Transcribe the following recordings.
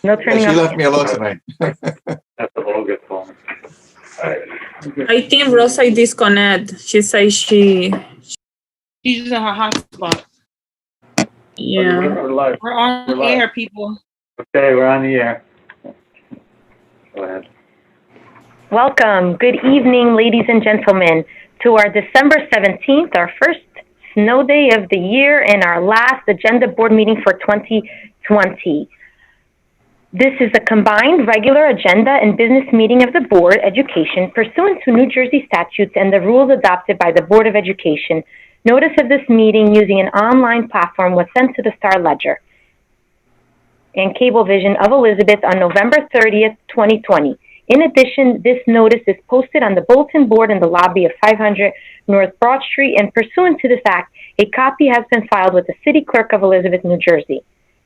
No turning She off. left me alone tonight. That's a little good phone. I think Rosa disconnect. She says she's She's using her hotspot. yeah. We're live. We're on We're the live. air, people. Okay, we're on the air. Go ahead. Welcome. Good evening, ladies and gentlemen, to our December 17th, our first snow day of the year and our last agenda board meeting for 2020. This is a combined regular agenda and business meeting of the Board Education pursuant to New Jersey statutes and the rules adopted by the Board of Education. Notice of this meeting using an online platform was sent to the Star Ledger and Cablevision of Elizabeth on November 30th, 2020. In addition, this notice is posted on the bulletin board in the lobby of 500 North Broad Street, and pursuant to this act, a copy has been filed with the City Clerk of Elizabeth, New Jersey.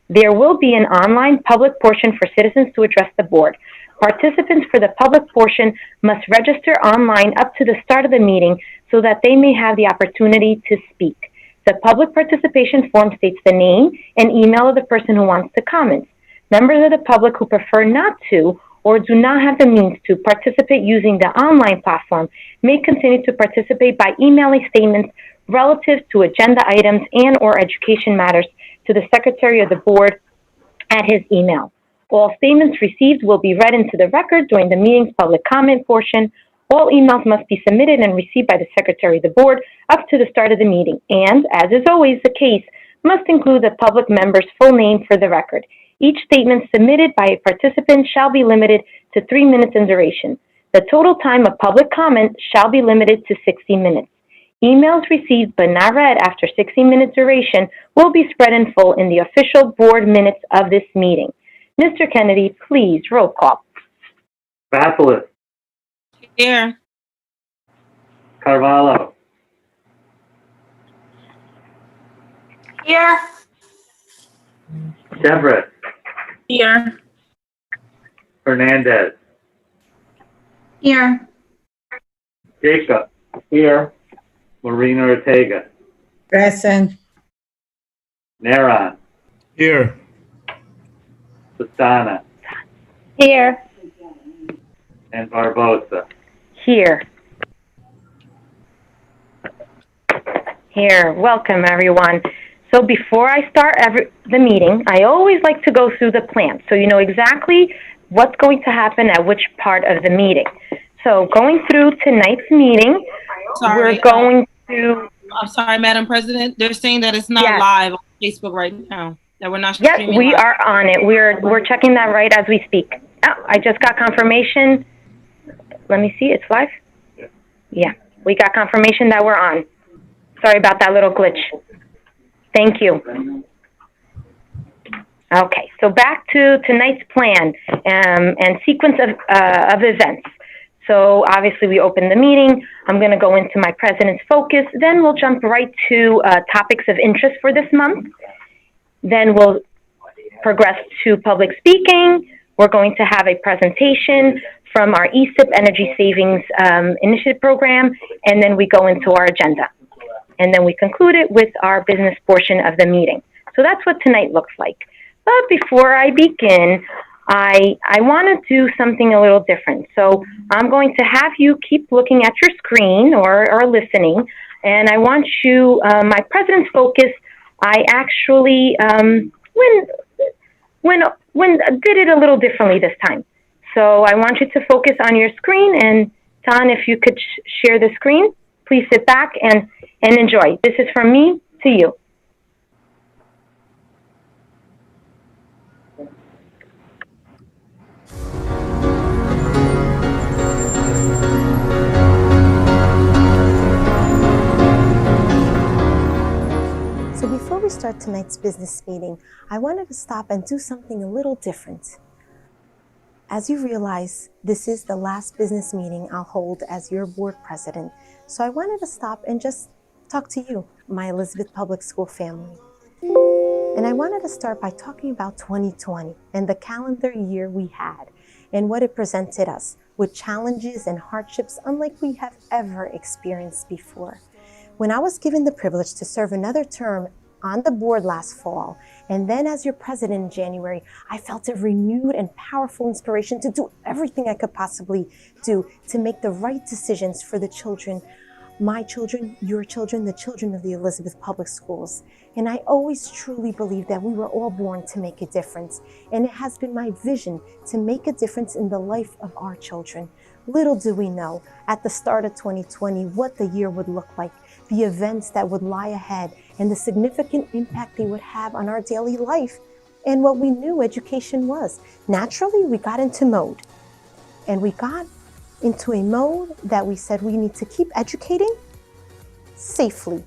There will be an online public portion for citizens to address the board. Participants for the public portion must register online up to the start of the meeting so that they may have the opportunity to speak. The public participation form states the name and email of the person who wants to comment. Members of the public who prefer not to or do not have the means to participate using the online platform may continue to participate by emailing statements relative to agenda items and or education matters to the Secretary of the Board at his email. All statements received will be read into the record during the meeting's public comment portion. All emails must be submitted and received by the Secretary of the Board up to the start of the meeting and, as is always the case, must include the public member's full name for the record. Each statement submitted by a participant shall be limited to 3 minutes in duration. The total time of public comment shall be limited to 60 minutes. Emails received but not read after 60 minutes duration will be spread in full in the official board minutes of this meeting. Mr. Kennedy, please roll call. Bathelis, Here. Carvalho, Here. Deborah, Here. Hernandez, Here. Jacob. Here. Marina Ortega, Present. Naron, Here. Sastana, Here. and Barbosa. Here. Here. Welcome, everyone. So before I start the meeting, I always like to go through the plan so you know exactly what's going to happen at which part of the meeting. So going through tonight's meeting, Sorry, we're going to... I'm sorry, Madam President. They're saying that it's not Yes. live on Facebook right now. That we're not Yes, streaming we live. are on it. We're checking that right as we speak. Oh, I just got confirmation. Let me see. It's live? Yeah, we got confirmation that we're on. Sorry about that little glitch. Thank you. Okay, so back to tonight's plan and sequence of events. So obviously we opened the meeting. I'm going to go into my president's focus. Then we'll jump right to topics of interest for this month. Then we'll progress to public speaking. We're going to have a presentation from our ESIP Energy Savings Initiative Program, and then we go into our agenda. And then we conclude it with our business portion of the meeting. So that's what tonight looks like. But before I begin, I want to do something a little different. So I'm going to have you keep looking at your screen or listening, and I want you, my president's focus, I actually did it a little differently this time. So I want you to focus on your screen, and Don, if you could share the screen, please sit back and enjoy. This is from me to you. So before we start tonight's business meeting, I wanted to stop and do something a little different. As you realize, this is the last business meeting I'll hold as your board president. So I wanted to stop and just talk to you, my Elizabeth Public School family. And I wanted to start by talking about 2020 and the calendar year we had and what it presented us with challenges and hardships unlike we have ever experienced before. When I was given the privilege to serve another term on the board last fall, and then as your president in January, I felt a renewed and powerful inspiration to do everything I could possibly do to make the right decisions for the children, my children, your children, the children of the Elizabeth Public Schools. And I always truly believe that we were all born to make a difference. And it has been my vision to make a difference in the life of our children. Little do we know at the start of 2020 what the year would look like, the events that would lie ahead, and the significant impact they would have on our daily life and what we knew education was. Naturally, we got into mode. And we got into a mode that we said we need to keep educating safely.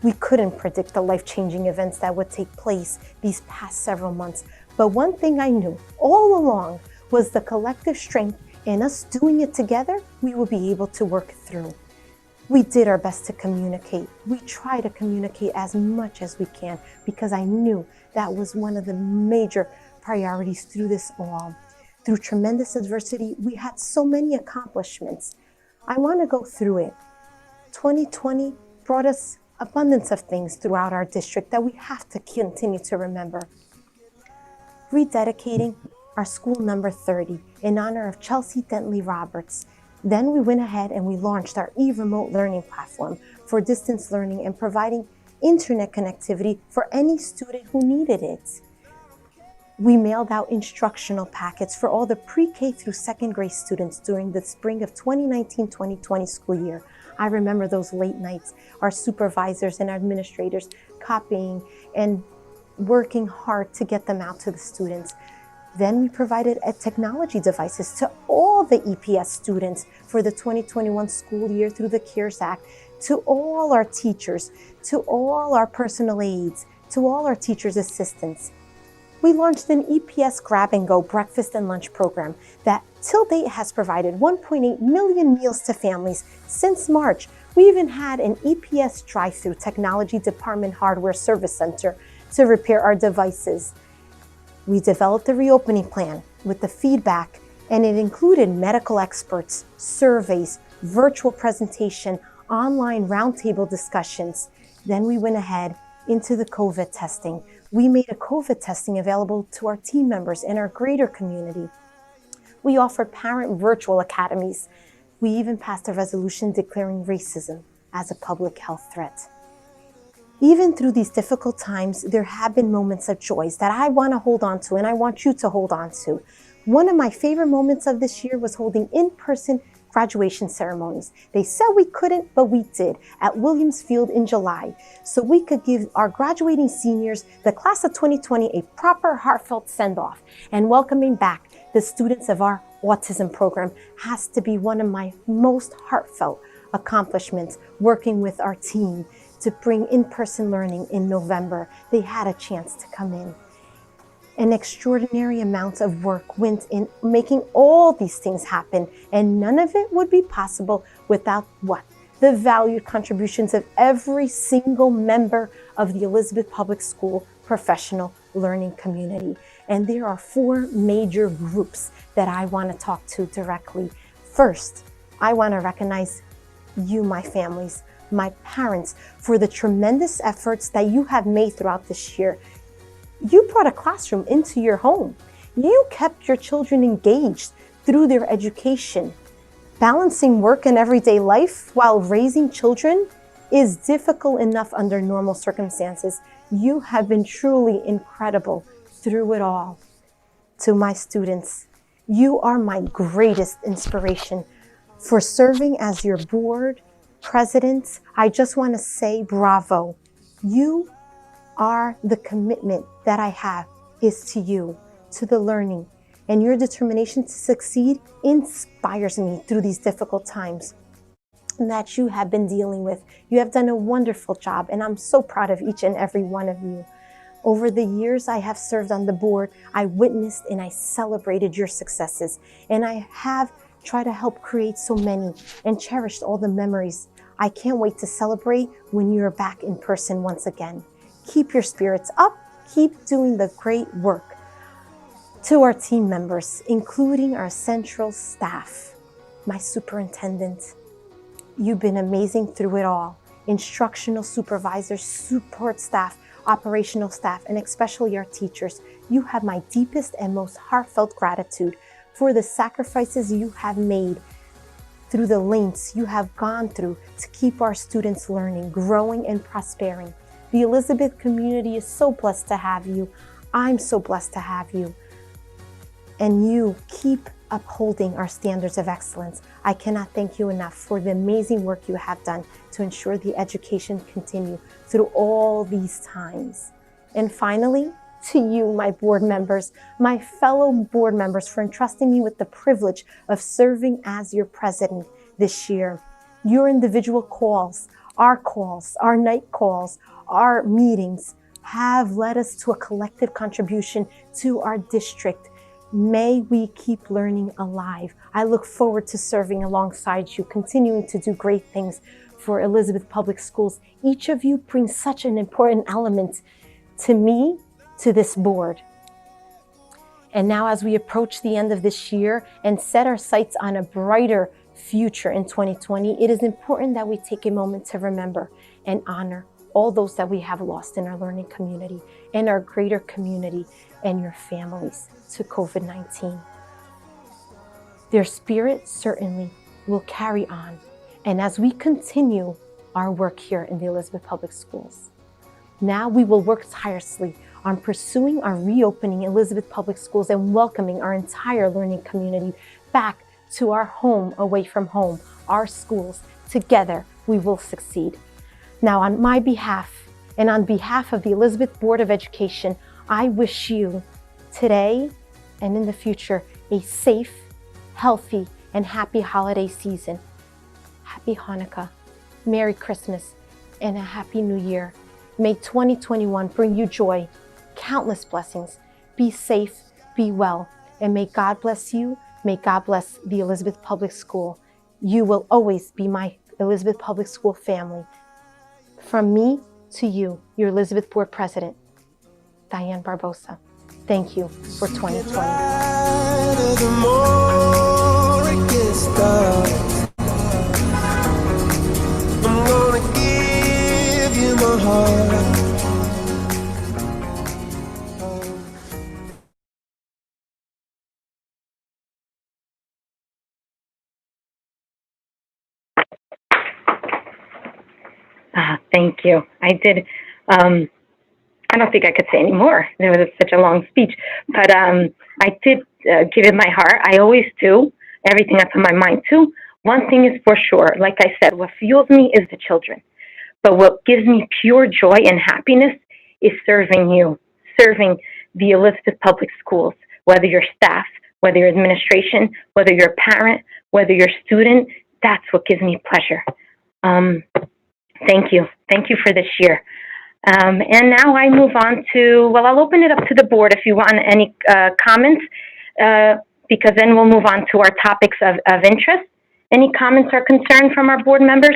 We couldn't predict the life-changing events that would take place these past several months. But one thing I knew all along was the collective strength in us doing it together, we will be able to work through. We did our best to communicate. We try to communicate as much as we can because I knew that was one of the major priorities through this all. Through tremendous adversity, we had so many accomplishments. I want to go through it. 2020 brought us abundance of things throughout our district that we have to continue to remember. Rededicating our school number 30 in honor of Chelsea Dentley Roberts. Then we went ahead and we launched our e-remote learning platform for distance learning and providing internet connectivity for any student who needed it. We mailed out instructional packets for all the pre-K through second grade students during the spring of 2019-2020 school year. I remember those late nights, our supervisors and administrators copying and working hard to get them out to the students. Then we provided technology devices to all the EPS students for the 2021 school year through the CARES Act, to all our teachers, to all our personal aides, to all our teachers' assistants. We launched an EPS Grab and Go breakfast and lunch program that till date has provided 1.8 million meals to families since March. We even had an EPS drive-through technology department hardware service center to repair our devices. We developed a reopening plan with the feedback, and it included medical experts, surveys, virtual presentation, online roundtable discussions. Then we went ahead into the COVID testing. We made a COVID testing available to our team members and our greater community. We offered parent virtual academies. We even passed a resolution declaring racism as a public health threat. Even through these difficult times, there have been moments of joys that I want to hold on to and I want you to hold on to. One of my favorite moments of this year was holding in-person graduation ceremonies. They said we couldn't, but we did at Williams Field in July, so we could give our graduating seniors, the class of 2020, a proper heartfelt send-off. And welcoming back the students of our autism program has to be one of my most heartfelt accomplishments, working with our team to bring in-person learning in November. They had a chance to come in. An extraordinary amount of work went in making all these things happen, and none of it would be possible without what? The valued contributions of every single member of the Elizabeth Public School professional learning community. And there are four major groups that I want to talk to directly. First, I want to recognize you, my families, my parents, for the tremendous efforts that you have made throughout this year. You brought a classroom into your home. You kept your children engaged through their education. Balancing work and everyday life while raising children is difficult enough under normal circumstances. You have been truly incredible through it all. To my students, you are my greatest inspiration. For serving as your board president, I just want to say bravo. You are the commitment that I have is to you, to the learning, and your determination to succeed inspires me through these difficult times that you have been dealing with. You have done a wonderful job, and I'm so proud of each and every one of you. Over the years I have served on the board, I witnessed and I celebrated your successes, and I have tried to help create so many and cherished all the memories. I can't wait to celebrate when you're back in person once again. Keep your spirits up, keep doing the great work. To our team members, including our central staff, my superintendent, you've been amazing through it all. Instructional supervisors, support staff, operational staff, and especially our teachers. You have my deepest and most heartfelt gratitude for the sacrifices you have made through the lengths you have gone through to keep our students learning, growing, and prospering. The Elizabeth community is so blessed to have you. I'm so blessed to have you. And you keep upholding our standards of excellence. I cannot thank you enough for the amazing work you have done to ensure the education continue through all these times. And finally, to you, my board members, my fellow board members, for entrusting me with the privilege of serving as your president this year. Your individual calls, our night calls, our meetings have led us to a collective contribution to our district. May we keep learning alive. I look forward to serving alongside you, continuing to do great things for Elizabeth Public Schools. Each of you brings such an important element to me, to this board. And now as we approach the end of this year and set our sights on a brighter future in 2020, it is important that we take a moment to remember and honor all those that we have lost in our learning community, in our greater community, and your families to COVID-19. Their spirit certainly will carry on. And as we continue our work here in the Elizabeth Public Schools, now we will work tirelessly on pursuing our reopening Elizabeth Public Schools and welcoming our entire learning community back to our home away from home, our schools. Together, we will succeed. Now, on my behalf and on behalf of the Elizabeth Board of Education, I wish you today and in the future a safe, healthy, and happy holiday season. Happy Hanukkah, Merry Christmas, and a Happy New Year. May 2021 bring you joy, countless blessings. Be safe, be well, and may God bless you. May God bless the Elizabeth Public School. You will always be my Elizabeth Public School family. From me to you, your Elizabeth Board President, Diane Barbosa. Thank you for 2020. I'm gonna give you my heart. Thank you. I did. I don't think I could say any more. It was such a long speech, but I did give it my heart. I always do. Everything that's on my mind too. One thing is for sure. Like I said, what fuels me is the children. But what gives me pure joy and happiness is serving you, serving the Elizabeth Public Schools, whether you're staff, whether you're administration, whether you're a parent, whether you're a student. That's what gives me pleasure. Thank you. Thank you for this year. And now I move on to, well, I'll open it up to the board if you want any comments, because then we'll move on to our topics of interest. Any comments or concerns from our board members?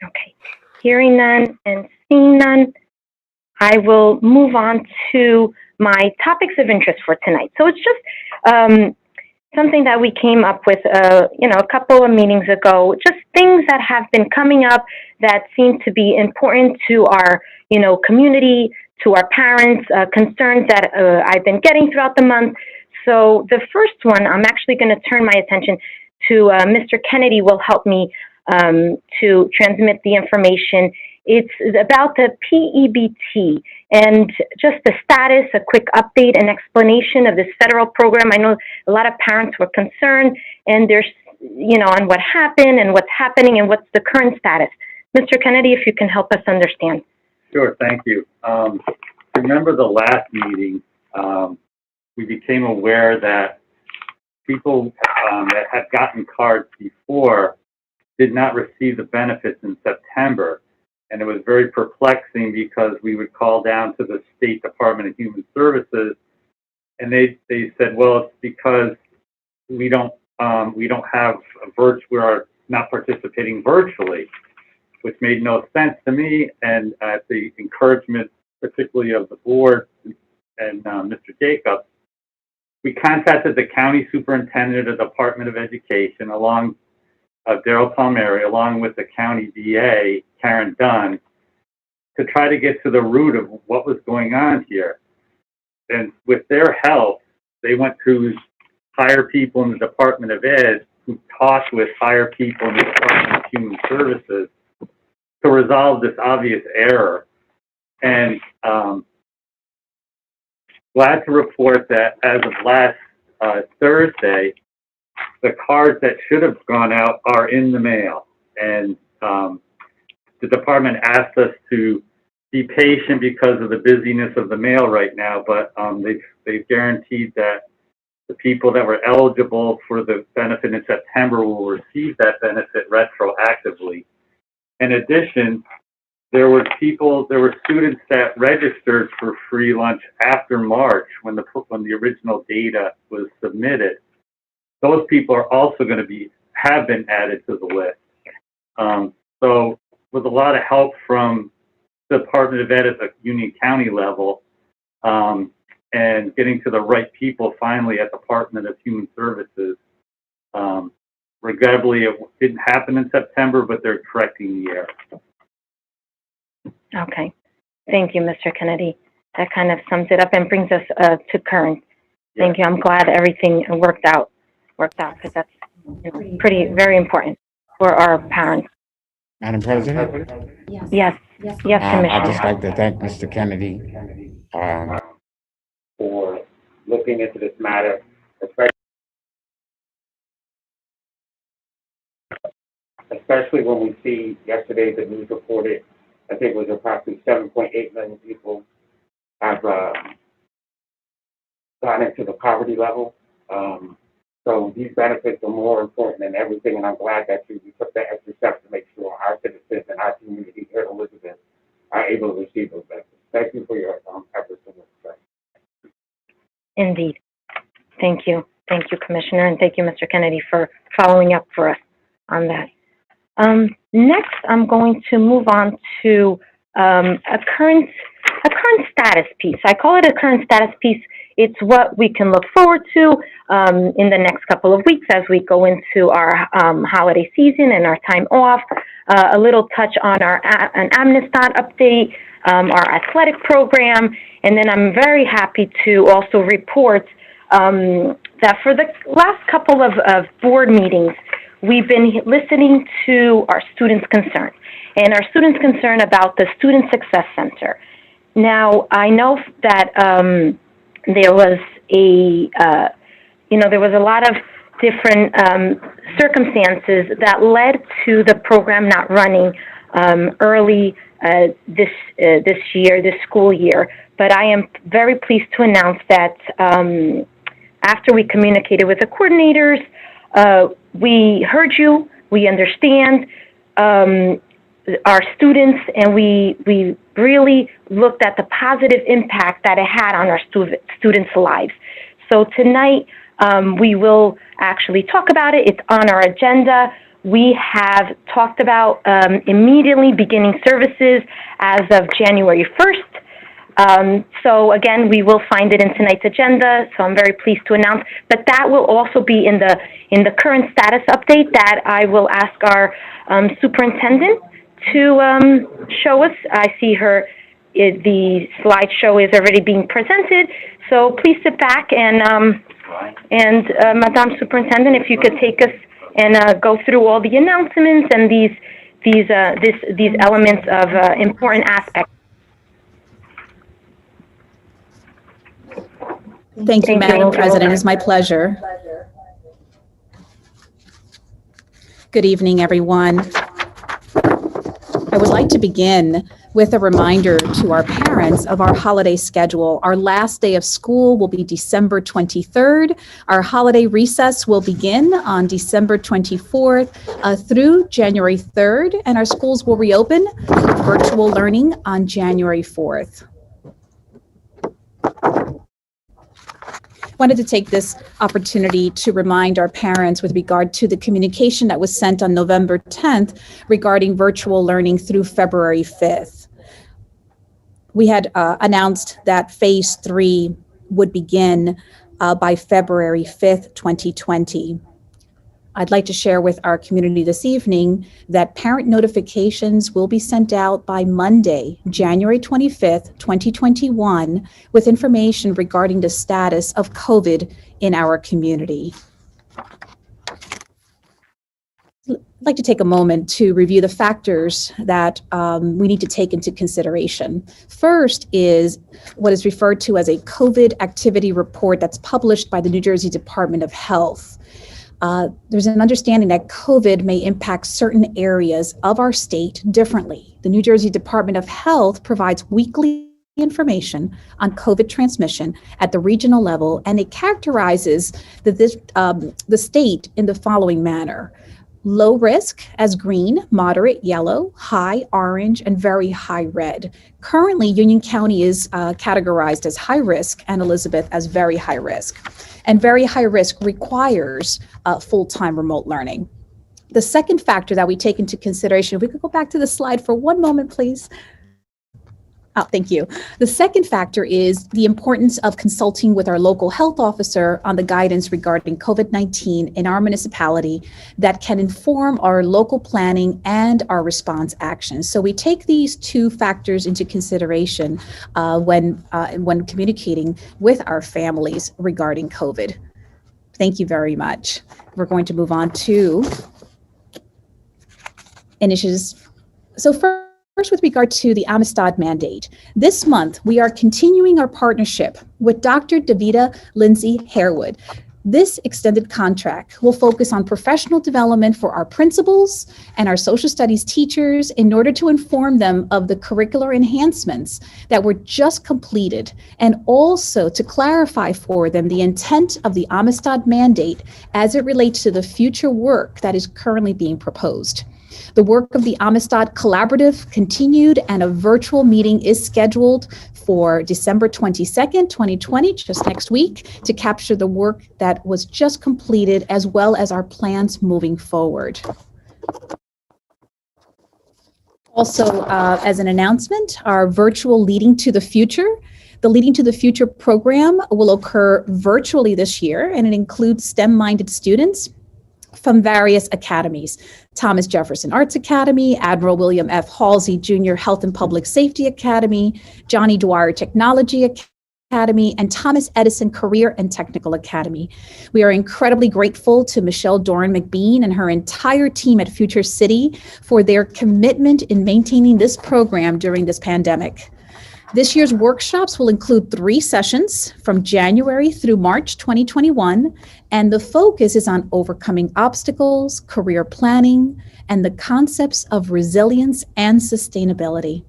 Okay, hearing none and seeing none, I will move on to my topics of interest for tonight. So it's just something that we came up with, a couple of meetings ago, just things that have been coming up that seem to be important to our, community, to our parents, concerns that I've been getting throughout the month. So the first one, I'm actually going to turn my attention to Mr. Kennedy will help me to transmit the information. It's about the PEBT and just the status, a quick update and explanation of this federal program. I know a lot of parents were concerned, and there's, on what happened and what's happening and what's the current status. Mr. Kennedy, if you can help us understand. Sure, thank you. Remember the last meeting, we became aware that people that had gotten cards before did not receive the benefits in September. And it was very perplexing because we would call down to the State Department of Human Services, and they said, well, it's because we don't have we are not participating virtually, which made no sense to me. And at the encouragement, particularly of the board and Mr. Jacobs, we contacted the county superintendent of the Department of Education, along Daryl Palmieri, along with the county DA, Karen Dunn, to try to get to the root of what was going on here. And with their help, they went to hire people in the Department of Ed who talked with higher people in the Department of Human Services to resolve this obvious error. And glad to report that as of last Thursday, the cards that should have gone out are in the mail. And the department asked us to be patient because of the busyness of the mail right now, but they've guaranteed that the people that were eligible for the benefit in September will receive that benefit retroactively. In addition, there were students that registered for free lunch after March when the original data was submitted. Those people are also going to have been added to the list. So with a lot of help from the Department of Ed at the Union County level, and getting to the right people finally at the Department of Human Services, regrettably it didn't happen in September, but they're correcting the error. Okay. Thank you, Mr. Kennedy. That kind of sums it up and brings us to current. Thank you. I'm glad everything worked out because that's very important for our parents. Madam President? Yes, Commissioner. I'd just like to thank Mr. Kennedy for looking into this matter, especially when we see yesterday the news reported, I think it was approximately 7.8 million people have gone into the poverty level. So these benefits are more important than everything, and I'm glad that you took the extra steps to make sure our citizens and our community here in Elizabeth are able to receive those benefits. Thank you for your efforts in this respect. Indeed. Thank you. Thank you, Commissioner, and thank you, Mr. Kennedy, for following up for us on that. Next, I'm going to move on to a current status piece. I call it a current status piece. It's what we can look forward to in the next couple of weeks as we go into our holiday season and our time off. A little touch on an Amnistat update, our athletic program, and then I'm very happy to also report that for the last couple of board meetings, we've been listening to our students' concern, and our students' concern about the Student Success Center. Now, I know that there was a lot of different circumstances that led to the program not running early this school year. But I am very pleased to announce that after we communicated with the coordinators, we heard you, we understand our students, and we really looked at the positive impact that it had on our students' lives. So tonight, we will actually talk about it. It's on our agenda. We have talked about immediately beginning services as of January 1st. So again, we will find it in tonight's agenda, so I'm very pleased to announce. But that will also be in the current status update that I will ask our superintendent to show us. I see the slideshow is already being presented, so please sit back and Madame Superintendent, if you could take us and go through all the announcements and these elements of important aspects. Thank you, Madam President. It's my pleasure. Good evening, everyone. I would like to begin with a reminder to our parents of our holiday schedule. Our last day of school will be December 23rd. Our holiday recess will begin on December 24th through January 3rd, and our schools will reopen with virtual learning on January 4th. Wanted to take this opportunity to remind our parents with regard to the communication that was sent on November 10th regarding virtual learning through February 5th. We had announced that phase 3 would begin by February 5th, 2020. I'd like to share with our community this evening that parent notifications will be sent out by Monday, January 25th, 2021, with information regarding the status of COVID in our community. I'd like to take a moment to review the factors that we need to take into consideration. First is what is referred to as a COVID activity report that's published by the New Jersey Department of Health. There's an understanding that COVID may impact certain areas of our state differently. The New Jersey Department of Health provides weekly information on COVID transmission at the regional level, and it characterizes the state in the following manner: low risk as green, moderate yellow, high orange, and very high red. Currently, Union County is categorized as high risk and Elizabeth as very high risk. And very high risk requires full-time remote learning. The second factor that we take into consideration, if we could go back to the slide for one moment, please. Oh, thank you. The second factor is the importance of consulting with our local health officer on the guidance regarding COVID-19 in our municipality that can inform our local planning and our response actions. So we take these two factors into consideration when communicating with our families regarding COVID. Thank you very much. We're going to move on to initiatives. So First, with regard to the Amistad mandate, this month we are continuing our partnership with Dr. Davida Lindsay Harewood. This extended contract will focus on professional development for our principals and our social studies teachers in order to inform them of the curricular enhancements that were just completed, and also to clarify for them the intent of the Amistad mandate as it relates to the future work that is currently being proposed. The work of the Amistad Collaborative continued, and a virtual meeting is scheduled for December 22nd, 2020, just next week, to capture the work that was just completed as well as our plans moving forward. Also, as an announcement, our virtual Leading to the Future. The Leading to the Future program will occur virtually this year, and it includes STEM-minded students from various academies: Thomas Jefferson Arts Academy, Admiral William F. Halsey Jr. Health and Public Safety Academy, Johnny Dwyer Technology Academy, and Thomas Edison Career and Technical Academy. We are incredibly grateful to Michelle Doran McBean and her entire team at Future City for their commitment in maintaining this program during this pandemic. This year's workshops will include 3 sessions from January through March 2021, and the focus is on overcoming obstacles, career planning, and the concepts of resilience and sustainability.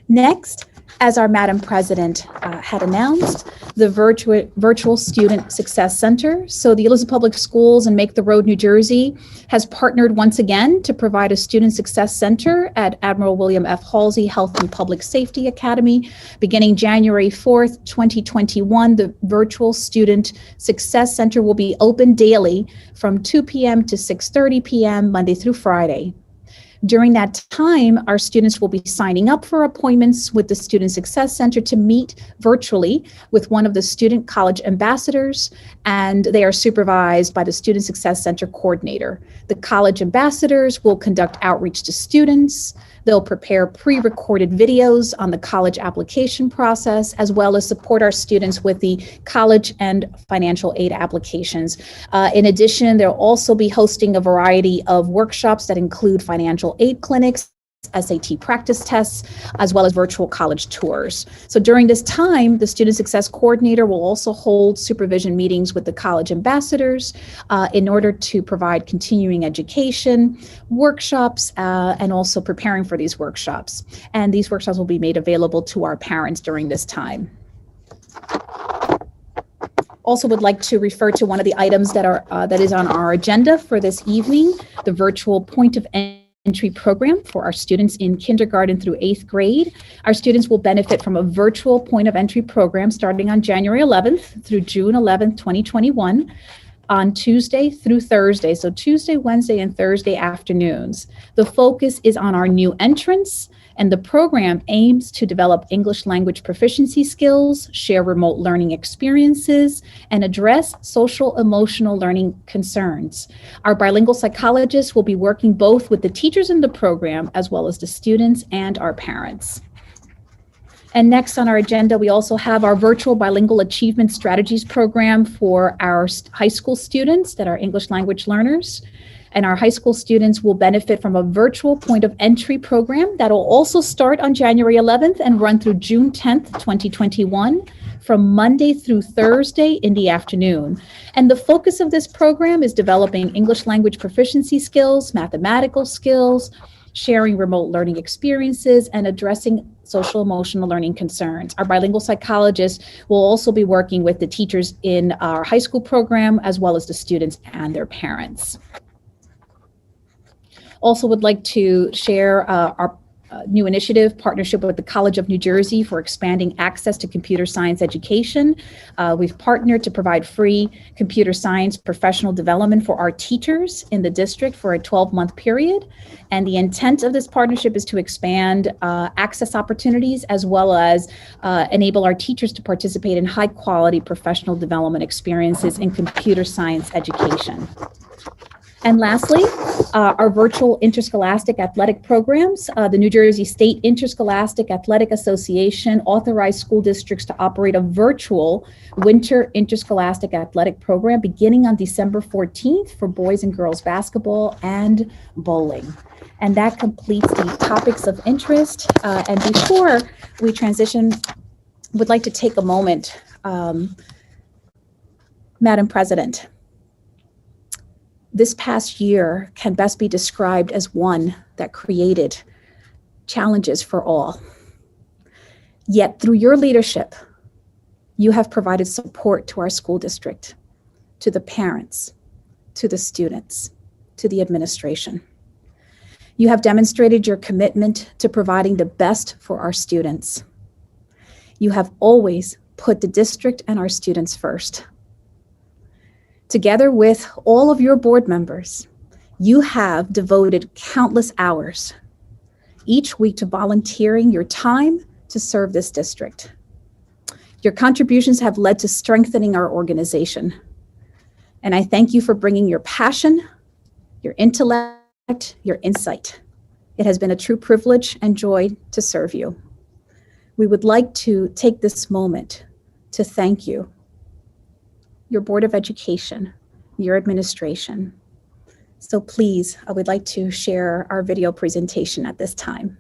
Next, as our Madam President had announced, the Virtual Student Success Center. So the Elizabeth Public Schools and Make the Road New Jersey has partnered once again to provide a Student Success Center at Admiral William F. Halsey Health and Public Safety Academy. Beginning January 4th, 2021, the Virtual Student Success Center will be open daily from 2 p.m. to 6:30 p.m. Monday through Friday. During that time, our students will be signing up for appointments with the Student Success Center to meet virtually with one of the student college ambassadors, and they are supervised by the Student Success Center coordinator. The college ambassadors will conduct outreach to students. They'll prepare pre-recorded videos on the college application process, as well as support our students with the college and financial aid applications. In addition, they'll also be hosting a variety of workshops that include financial aid clinics, SAT practice tests, as well as virtual college tours. So during this time, the Student Success Coordinator will also hold supervision meetings with the college ambassadors in order to provide continuing education, workshops, and also preparing for these workshops. And these workshops will be made available to our parents during this time. Also would like to refer to one of the items that is on our agenda for this evening, the virtual point of entry program for our students in kindergarten through 8th grade. Our students will benefit from a virtual point of entry program starting on January 11th through June 11th, 2021, on Tuesday through Thursday. So Tuesday, Wednesday, and Thursday afternoons. The focus is on our new entrants And the program aims to develop English language proficiency skills, share remote learning experiences, and address social emotional learning concerns. Our bilingual psychologists will be working both with the teachers in the program as well as the students and our parents. And next on our agenda, we also have our virtual bilingual achievement strategies program for our high school students that are English language learners. And our high school students will benefit from a virtual point of entry program that will also start on January 11th and run through June 10th, 2021, from Monday through Thursday in the afternoon. And the focus of this program is developing English language proficiency skills, mathematical skills, sharing remote learning experiences, and addressing social emotional learning concerns. Our bilingual psychologists will also be working with the teachers in our high school program, as well as the students and their parents. Also would like to share our new initiative, partnership with the College of New Jersey for expanding access to computer science education. We've partnered to provide free computer science professional development for our teachers in the district for a 12-month period. And the intent of this partnership is to expand access opportunities as well as enable our teachers to participate in high quality professional development experiences in computer science education. And lastly, our virtual interscholastic athletic programs. The New Jersey State Interscholastic Athletic Association authorized school districts to operate a virtual winter interscholastic athletic program beginning on December 14th for boys and girls basketball and bowling. And that completes the topics of interest. And before we transition, would like to take a moment, Madam President. This past year can best be described as one that created challenges for all. Yet through your leadership, you have provided support to our school district, to the parents, to the students, to the administration. You have demonstrated your commitment to providing the best for our students. You have always put the district and our students first. Together with all of your board members, you have devoted countless hours each week to volunteering your time to serve this district. Your contributions have led to strengthening our organization. And I thank you for bringing your passion, your intellect, your insight. It has been a true privilege and joy to serve you. We would like to take this moment to thank you, your Board of Education, your administration. So please, I would like to share our video presentation at this time.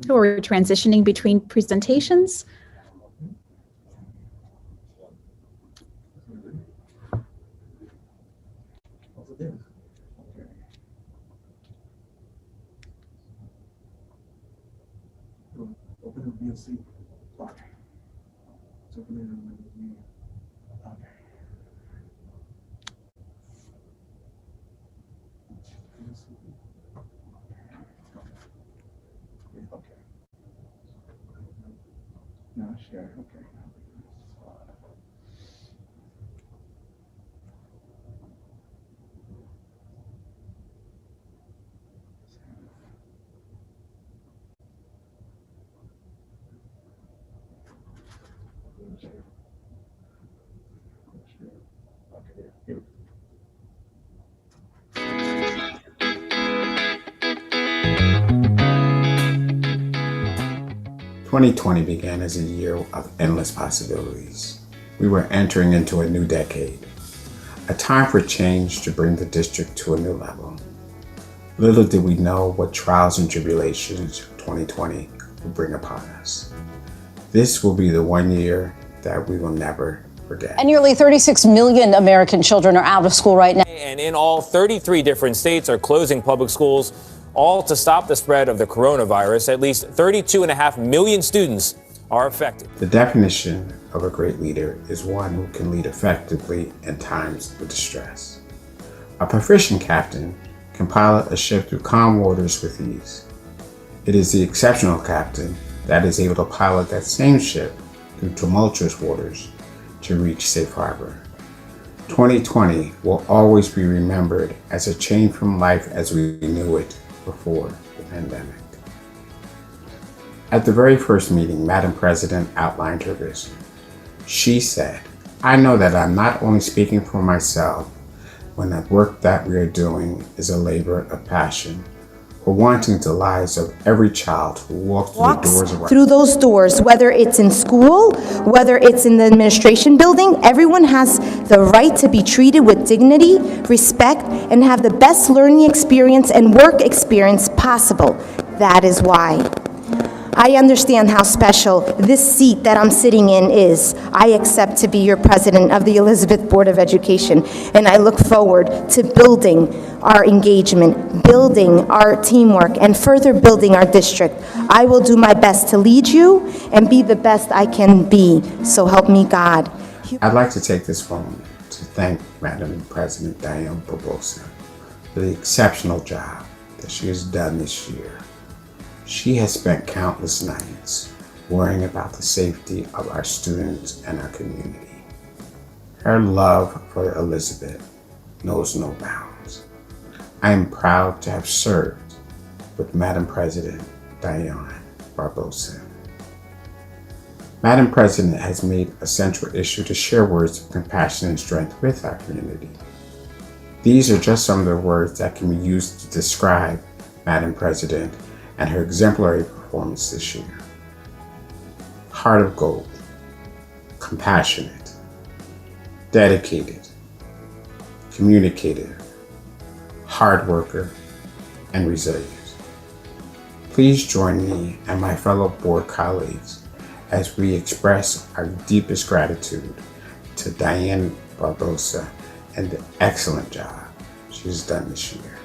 So we're transitioning between presentations. No, share, okay. Okay, here. 2020 began as a year of endless possibilities. We were entering into a new decade, a time for change to bring the district to a new level. Little did we know what trials and tribulations 2020 will bring upon us. This will be the one year that we will never forget. And nearly 36 million American children are out of school right now. And in all, 33 different states are closing public schools, all to stop the spread of the coronavirus. At least 32.5 million students are affected. The definition of a great leader is one who can lead effectively in times of distress. A proficient captain can pilot a ship through calm waters with ease. It is the exceptional captain that is able to pilot that same ship through tumultuous waters to reach safe harbor. 2020 will always be remembered as a change from life as we knew it before the pandemic. At the very first meeting, Madam President outlined her vision. She said, "I know that I'm not only speaking for myself when the work that we are doing is a labor of passion, for wanting the lives of every child who walks through those doors, whether it's in school, whether it's in the administration building. Everyone has the right to be treated with dignity, respect, and have the best learning experience and work experience possible. That is why I understand how special this seat that I'm sitting in is. I accept to be your president of the Elizabeth Board of Education, and I look forward to building our engagement, building our teamwork, and further building our district. I will do my best to lead you and be the best I can be, so help me God. I'd like to take this moment to thank Madam President Diane Barbosa for the exceptional job that she has done this year. She has spent countless nights worrying about the safety of our students and our community. Her love for Elizabeth knows no bounds. I am proud to have served with Madam President Diane Barbosa. Madam President has made a central issue to share words of compassion and strength with our community. These are just some of the words that can be used to describe Madam President and her exemplary performance this year. Heart of gold, compassionate, dedicated, communicative, hard worker, and resilient. Please join me and my fellow board colleagues as we express our deepest gratitude to Diane Barbosa and the excellent job she's done this year.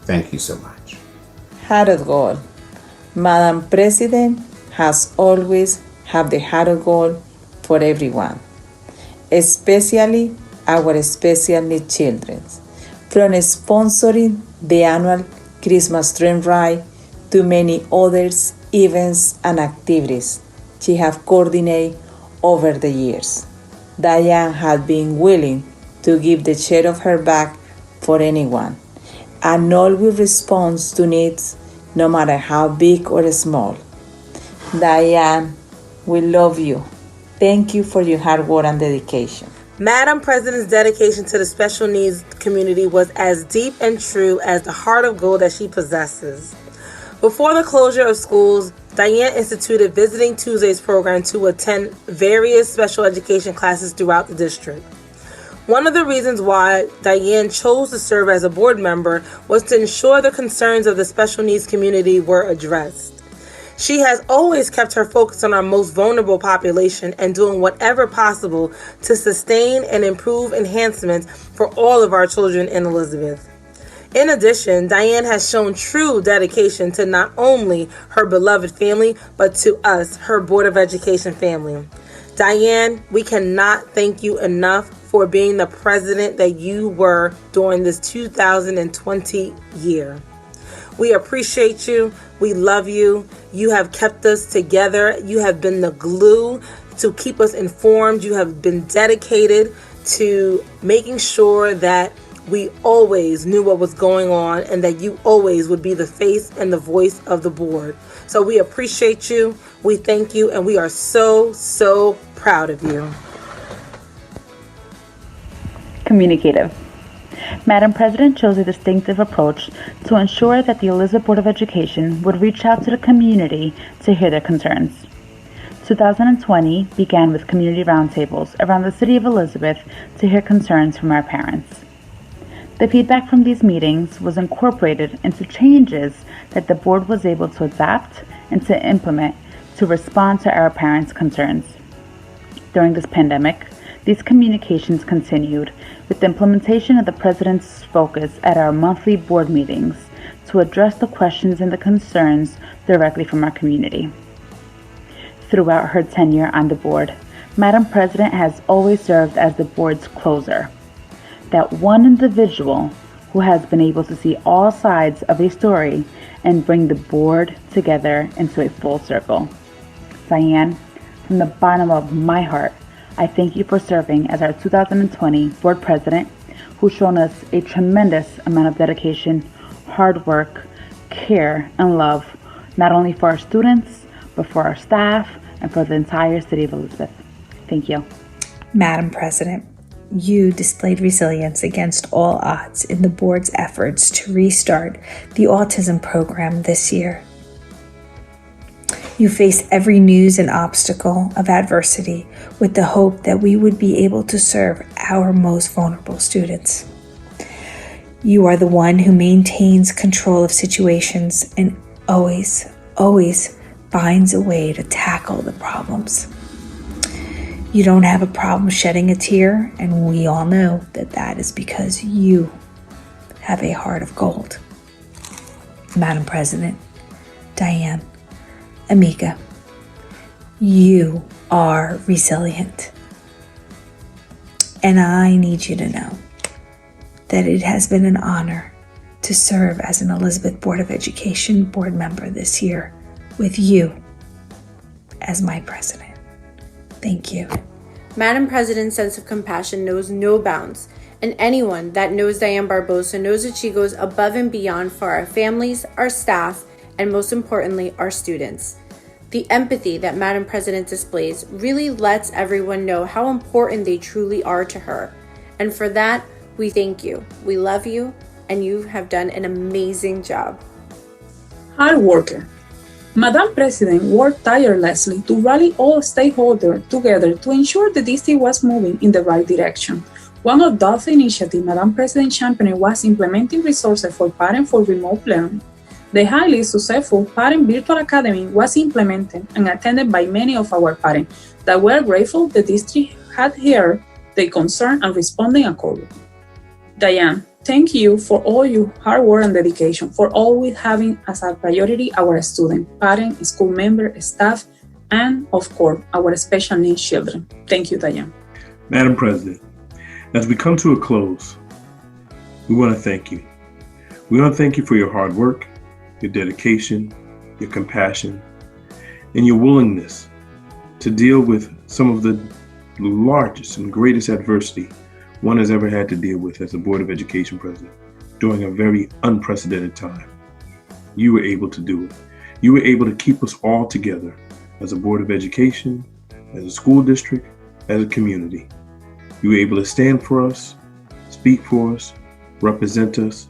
Thank you so much. Heart of gold. Madam President has always had the heart of gold for everyone, especially our special needs children. From sponsoring the annual Christmas train ride to many others events and activities she has coordinated over the years. Diane has been willing to give the share of her back for anyone and always responds to needs no matter how big or small. Diane, we love you. Thank you for your hard work and dedication. Madam President's dedication to the special needs community was as deep and true as the heart of gold that she possesses. Before the closure of schools, Diane instituted Visiting Tuesdays program to attend various special education classes throughout the district. One of the reasons why Diane chose to serve as a board member was to ensure the concerns of the special needs community were addressed. She has always kept her focus on our most vulnerable population and doing whatever possible to sustain and improve enhancements for all of our children in Elizabeth. In addition, Diane has shown true dedication to not only her beloved family, but to us, her Board of Education family. Diane, we cannot thank you enough for being the president that you were during this 2020 year. We appreciate you. We love you. You have kept us together. You have been the glue to keep us informed. You have been dedicated to making sure that we always knew what was going on and that you always would be the face and the voice of the board. So we appreciate you. We thank you, and we are so, so proud of you. Communicative. Madam President chose a distinctive approach to ensure that the Elizabeth Board of Education would reach out to the community to hear their concerns. 2020 began with community roundtables around the city of Elizabeth to hear concerns from our parents. The feedback from these meetings was incorporated into changes that the board was able to adapt and to implement to respond to our parents' concerns. During this pandemic, these communications continued with the implementation of the President's focus at our monthly board meetings to address the questions and the concerns directly from our community. Throughout her tenure on the board, Madam President has always served as the board's closer, that one individual who has been able to see all sides of a story and bring the board together into a full circle. Diane, from the bottom of my heart, I thank you for serving as our 2020 board president, who's shown us a tremendous amount of dedication, hard work, care, and love, not only for our students, but for our staff and for the entire city of Elizabeth. Thank you. Madam President, you displayed resilience against all odds in the board's efforts to restart the autism program this year. You faced every news and obstacle of adversity with the hope that we would be able to serve our most vulnerable students. You are the one who maintains control of situations and always finds a way to tackle the problems. You don't have a problem shedding a tear, and we all know that that is because you have a heart of gold. Madam President, Diane, Amika, you are resilient. And I need you to know that it has been an honor to serve as an Elizabeth Board of Education board member this year with you as my president. Thank you. Madam President's sense of compassion knows no bounds, and anyone that knows Diane Barbosa knows that she goes above and beyond for our families, our staff, and most importantly, our students. The empathy that Madam President displays really lets everyone know how important they truly are to her. And for that, we thank you. We love you, and you have done an amazing job. Hard worker. Madam President worked tirelessly to rally all stakeholders together to ensure the district was moving in the right direction. One of those initiatives Madam President championed was implementing resources for parents for remote learning. The highly successful Parent Virtual Academy was implemented and attended by many of our parents that were grateful the district had heard their concern and responding accordingly. Diane, thank you for all your hard work and dedication, for always having as a priority our students, parents, school members, staff, and of course, our special needs children. Thank you, Diane. Madam President, as we come to a close, we want to thank you. We want to thank you for your hard work, your dedication, your compassion, and your willingness to deal with some of the largest and greatest adversity one has ever had to deal with as a Board of Education president during a very unprecedented time. You were able to do it. You were able to keep us all together as a Board of Education, as a school district, as a community. You were able to stand for us, speak for us, represent us,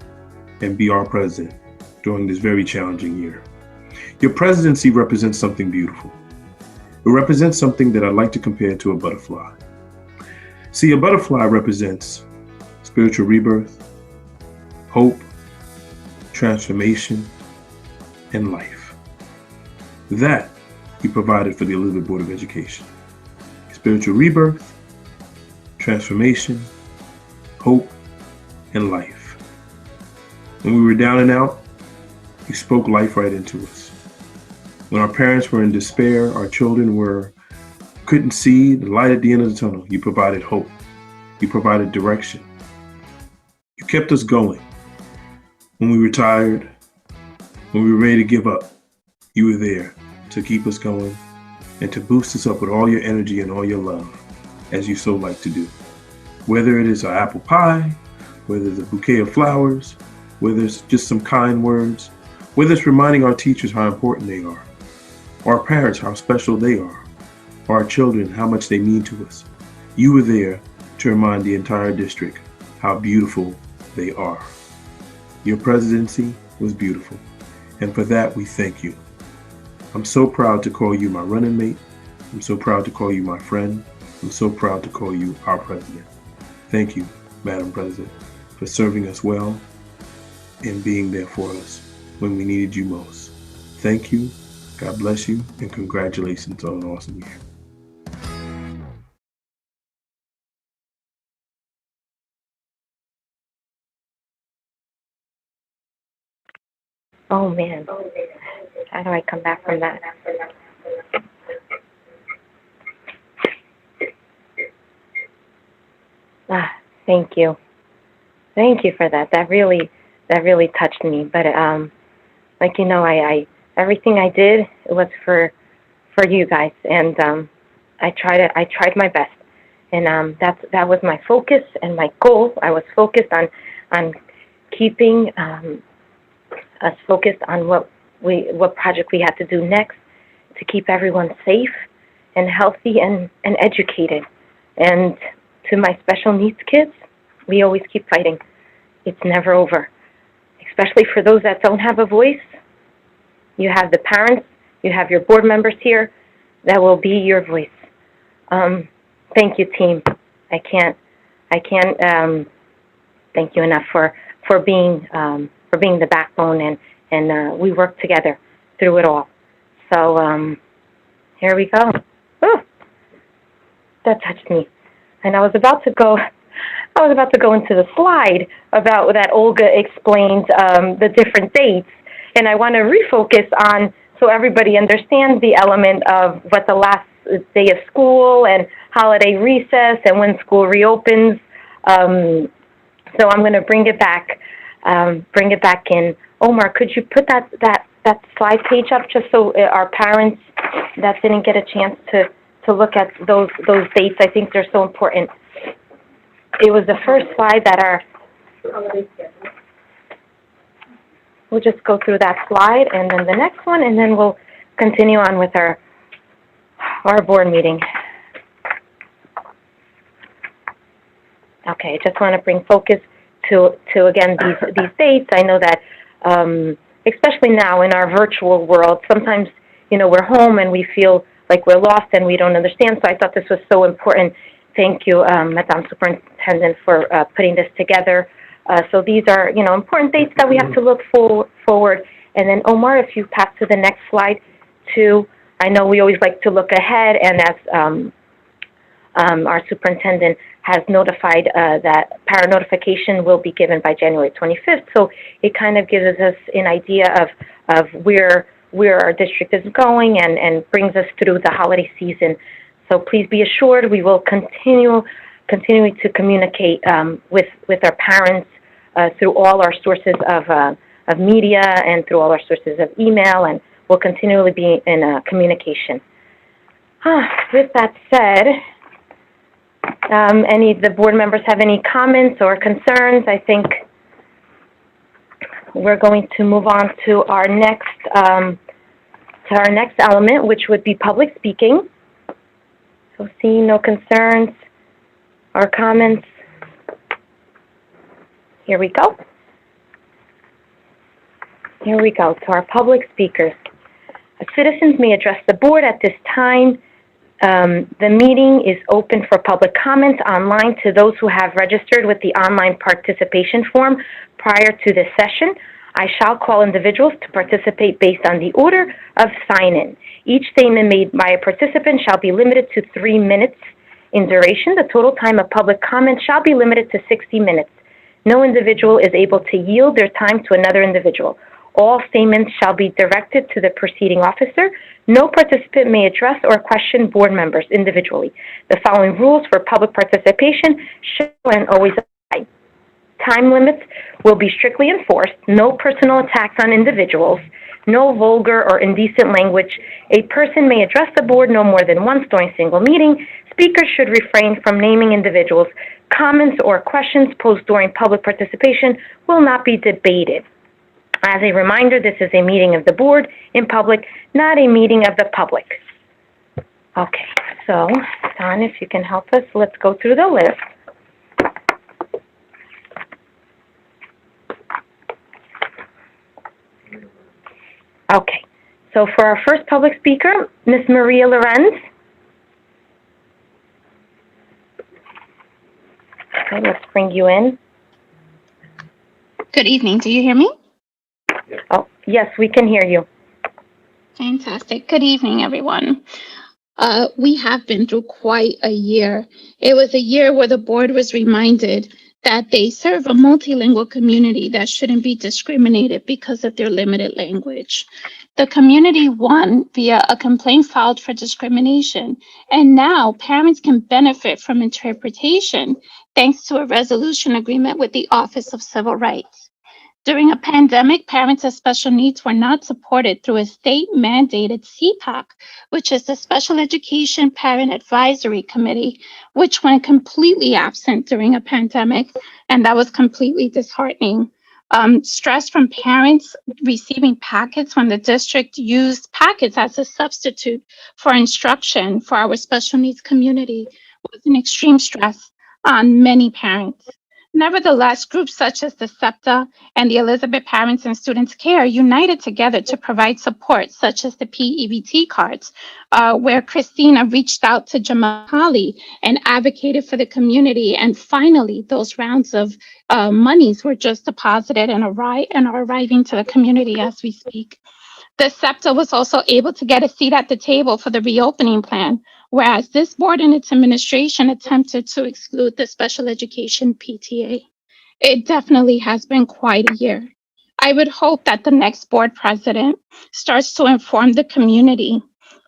and be our president during this very challenging year. Your presidency represents something beautiful. It represents something that I'd like to compare to a butterfly. See, a butterfly represents spiritual rebirth, hope, transformation, and life. That you provided for the Elizabeth Board of Education. Spiritual rebirth, transformation, hope, and life. When we were down and out, you spoke life right into us. When our parents were in despair, our children couldn't see the light at the end of the tunnel, you provided hope. You provided direction. You kept us going. When we were tired, when we were ready to give up, you were there to keep us going and to boost us up with all your energy and all your love, as you so like to do. Whether it is an apple pie, whether it's a bouquet of flowers, whether it's just some kind words, whether it's reminding our teachers how important they are, our parents how special they are, our children how much they mean to us. You were there to remind the entire district how beautiful they are. Your presidency was beautiful, and for that we thank you. I'm so proud to call you my running mate. I'm so proud to call you my friend. I'm so proud to call you our president. Thank you, Madam President, for serving us well and being there for us when we needed you most. Thank you, God bless you, and congratulations on an awesome year. Oh man, how do I come back from that? Thank you. Thank you for that. That really touched me. But like you know, I everything I did was for you guys, and I tried my best, and that was my focus and my goal. I was focused on keeping us focused on what project we had to do next to keep everyone safe and healthy and educated. And to my special needs kids, we always keep fighting. It's never over. Especially for those that don't have a voice, you have the parents, you have your board members here that will be your voice. Thank you, team. I can't thank you enough for being the backbone, and we work together through it all. So here we go. Oh, that touched me, and I was about to go into the slide about that Olga explained the different dates, and I want to refocus on so everybody understands the element of what the last day of school and holiday recess and when school reopens. So I'm going to bring it back in. Omar, could you put that slide page up just so our parents that didn't get a chance to look at those dates, I think they're so important. It was the first slide that we'll just go through that slide and then the next one, and then we'll continue on with our board meeting. Okay, I just want to bring focus to again, these dates. I know that, especially now in our virtual world, sometimes, we're home and we feel like we're lost and we don't understand. So I thought this was so important. Thank you, Madam Superintendent, for putting this together. So these are, important dates that we have to look forward. And then, Omar, if you pass to the next slide, too. I know we always like to look ahead, and as our superintendent has notified that parent notification will be given by January 25th. So it kind of gives us an idea of where our district is going and brings us through the holiday season. So please be assured we will continuing to communicate with our parents through all our sources of media and through all our sources of email, and we'll continually be in communication. With that said, any of the board members have any comments or concerns? I think we're going to move on to our next element, which would be public speaking. So seeing no concerns or comments, here we go. Here we go to our public speakers. Citizens may address the board at this time. The meeting is open for public comments online to those who have registered with the online participation form prior to this session. I shall call individuals to participate based on the order of sign-in. Each statement made by a participant shall be limited to 3 minutes in duration. The total time of public comment shall be limited to 60 minutes. No individual is able to yield their time to another individual. All statements shall be directed to the proceeding officer. No participant may address or question board members individually. The following rules for public participation shall and always apply. Time limits will be strictly enforced. No personal attacks on individuals. No vulgar or indecent language. A person may address the board no more than once during a single meeting. Speakers should refrain from naming individuals. Comments or questions posed during public participation will not be debated. As a reminder, this is a meeting of the board in public, not a meeting of the public. Okay, so, Don, if you can help us, let's go through the list. Okay, so for our first public speaker, Ms. Maria Lorenz. Okay, let's bring you in. Good evening. Do you hear me? Oh, yes, we can hear you. Fantastic. Good evening, everyone. We have been through quite a year. It was a year where the board was reminded that they serve a multilingual community that shouldn't be discriminated because of their limited language. The community won via a complaint filed for discrimination, and now parents can benefit from interpretation thanks to a resolution agreement with the Office of Civil Rights. During a pandemic, parents of special needs were not supported through a state-mandated CPAC, which is the Special Education Parent Advisory Committee, which went completely absent during a pandemic, and that was completely disheartening. Stress from parents receiving packets when the district used packets as a substitute for instruction for our special needs community was an extreme stress on many parents. Nevertheless, groups such as the SEPTA and the Elizabeth Parents and Students Care united together to provide support, such as the PEBT cards, where Christina reached out to Jamal Hali and advocated for the community. And finally, those rounds of monies were just deposited and are arriving to the community as we speak. The SEPTA was also able to get a seat at the table for the reopening plan, whereas this board and its administration attempted to exclude the special education PTA. It definitely has been quite a year. I would hope that the next board president starts to inform the community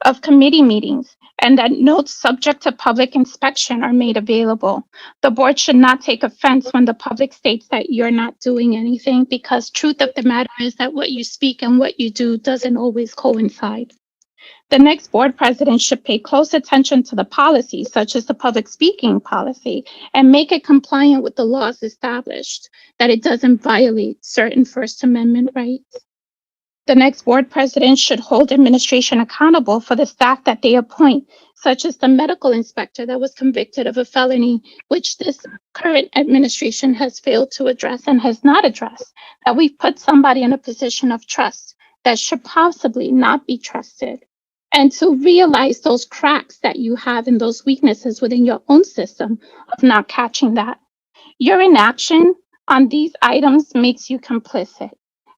of committee meetings and that notes subject to public inspection are made available. The board should not take offense when the public states that you're not doing anything, because truth of the matter is that what you speak and what you do doesn't always coincide. The next board president should pay close attention to the policies, such as the public speaking policy, and make it compliant with the laws established, that it doesn't violate certain First Amendment rights. The next board president should hold administration accountable for the staff that they appoint, such as the medical inspector that was convicted of a felony, which this current administration has failed to address and has not addressed, that we've put somebody in a position of trust that should possibly not be trusted. And to realize those cracks that you have and those weaknesses within your own system of not catching that. Your inaction on these items makes you complicit.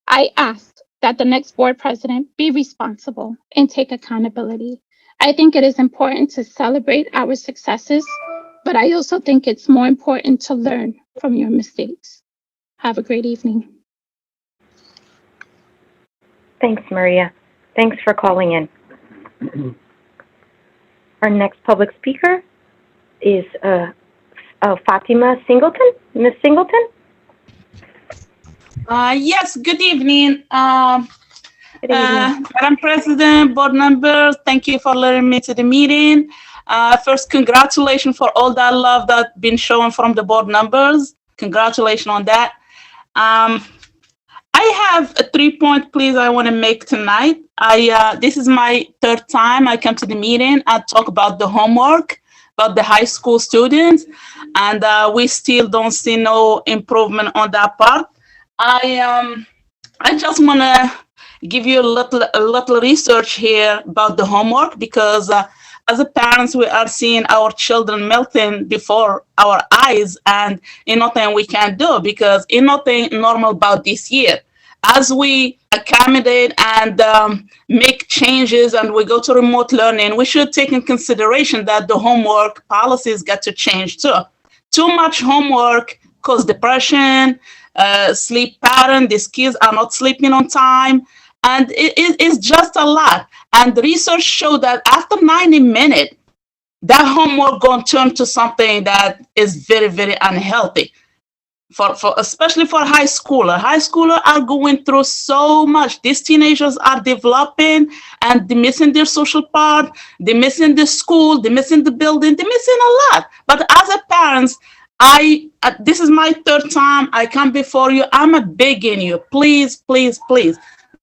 I ask that the next board president be responsible and take accountability. I think it is important to celebrate our successes, but I also think it's more important to learn from your mistakes. Have a great evening. Thanks, Maria. Thanks for calling in. Our next public speaker is Fatima Singleton. Ms. Singleton? Yes, good evening. Madam President, board members, thank you for letting me to the meeting. First, congratulations for all that love that's been shown from the board members. Congratulations on that. I have a 3-point please I want to make tonight. This is my third time I come to the meeting. I talk about the homework, about the high school students, and we still don't see no improvement on that part. I just want to give you a little research here about the homework, because as a parents, we are seeing our children melting before our eyes, and nothing we can do, because nothing normal about this year. As we accommodate and make changes and we go to remote learning, we should take in consideration that the homework policies got to change too. Too much homework causes depression, sleep pattern, these kids are not sleeping on time, and it's just a lot. And the research showed that after 90 minutes, that homework going to turn to something that is very, very unhealthy. For especially for high schoolers. High schoolers are going through so much. These teenagers are developing and they're missing their social part, they're missing the school, they're missing the building, they're missing a lot. But as a parent, this is my third time I come before you. I'm begging you, please, please, please,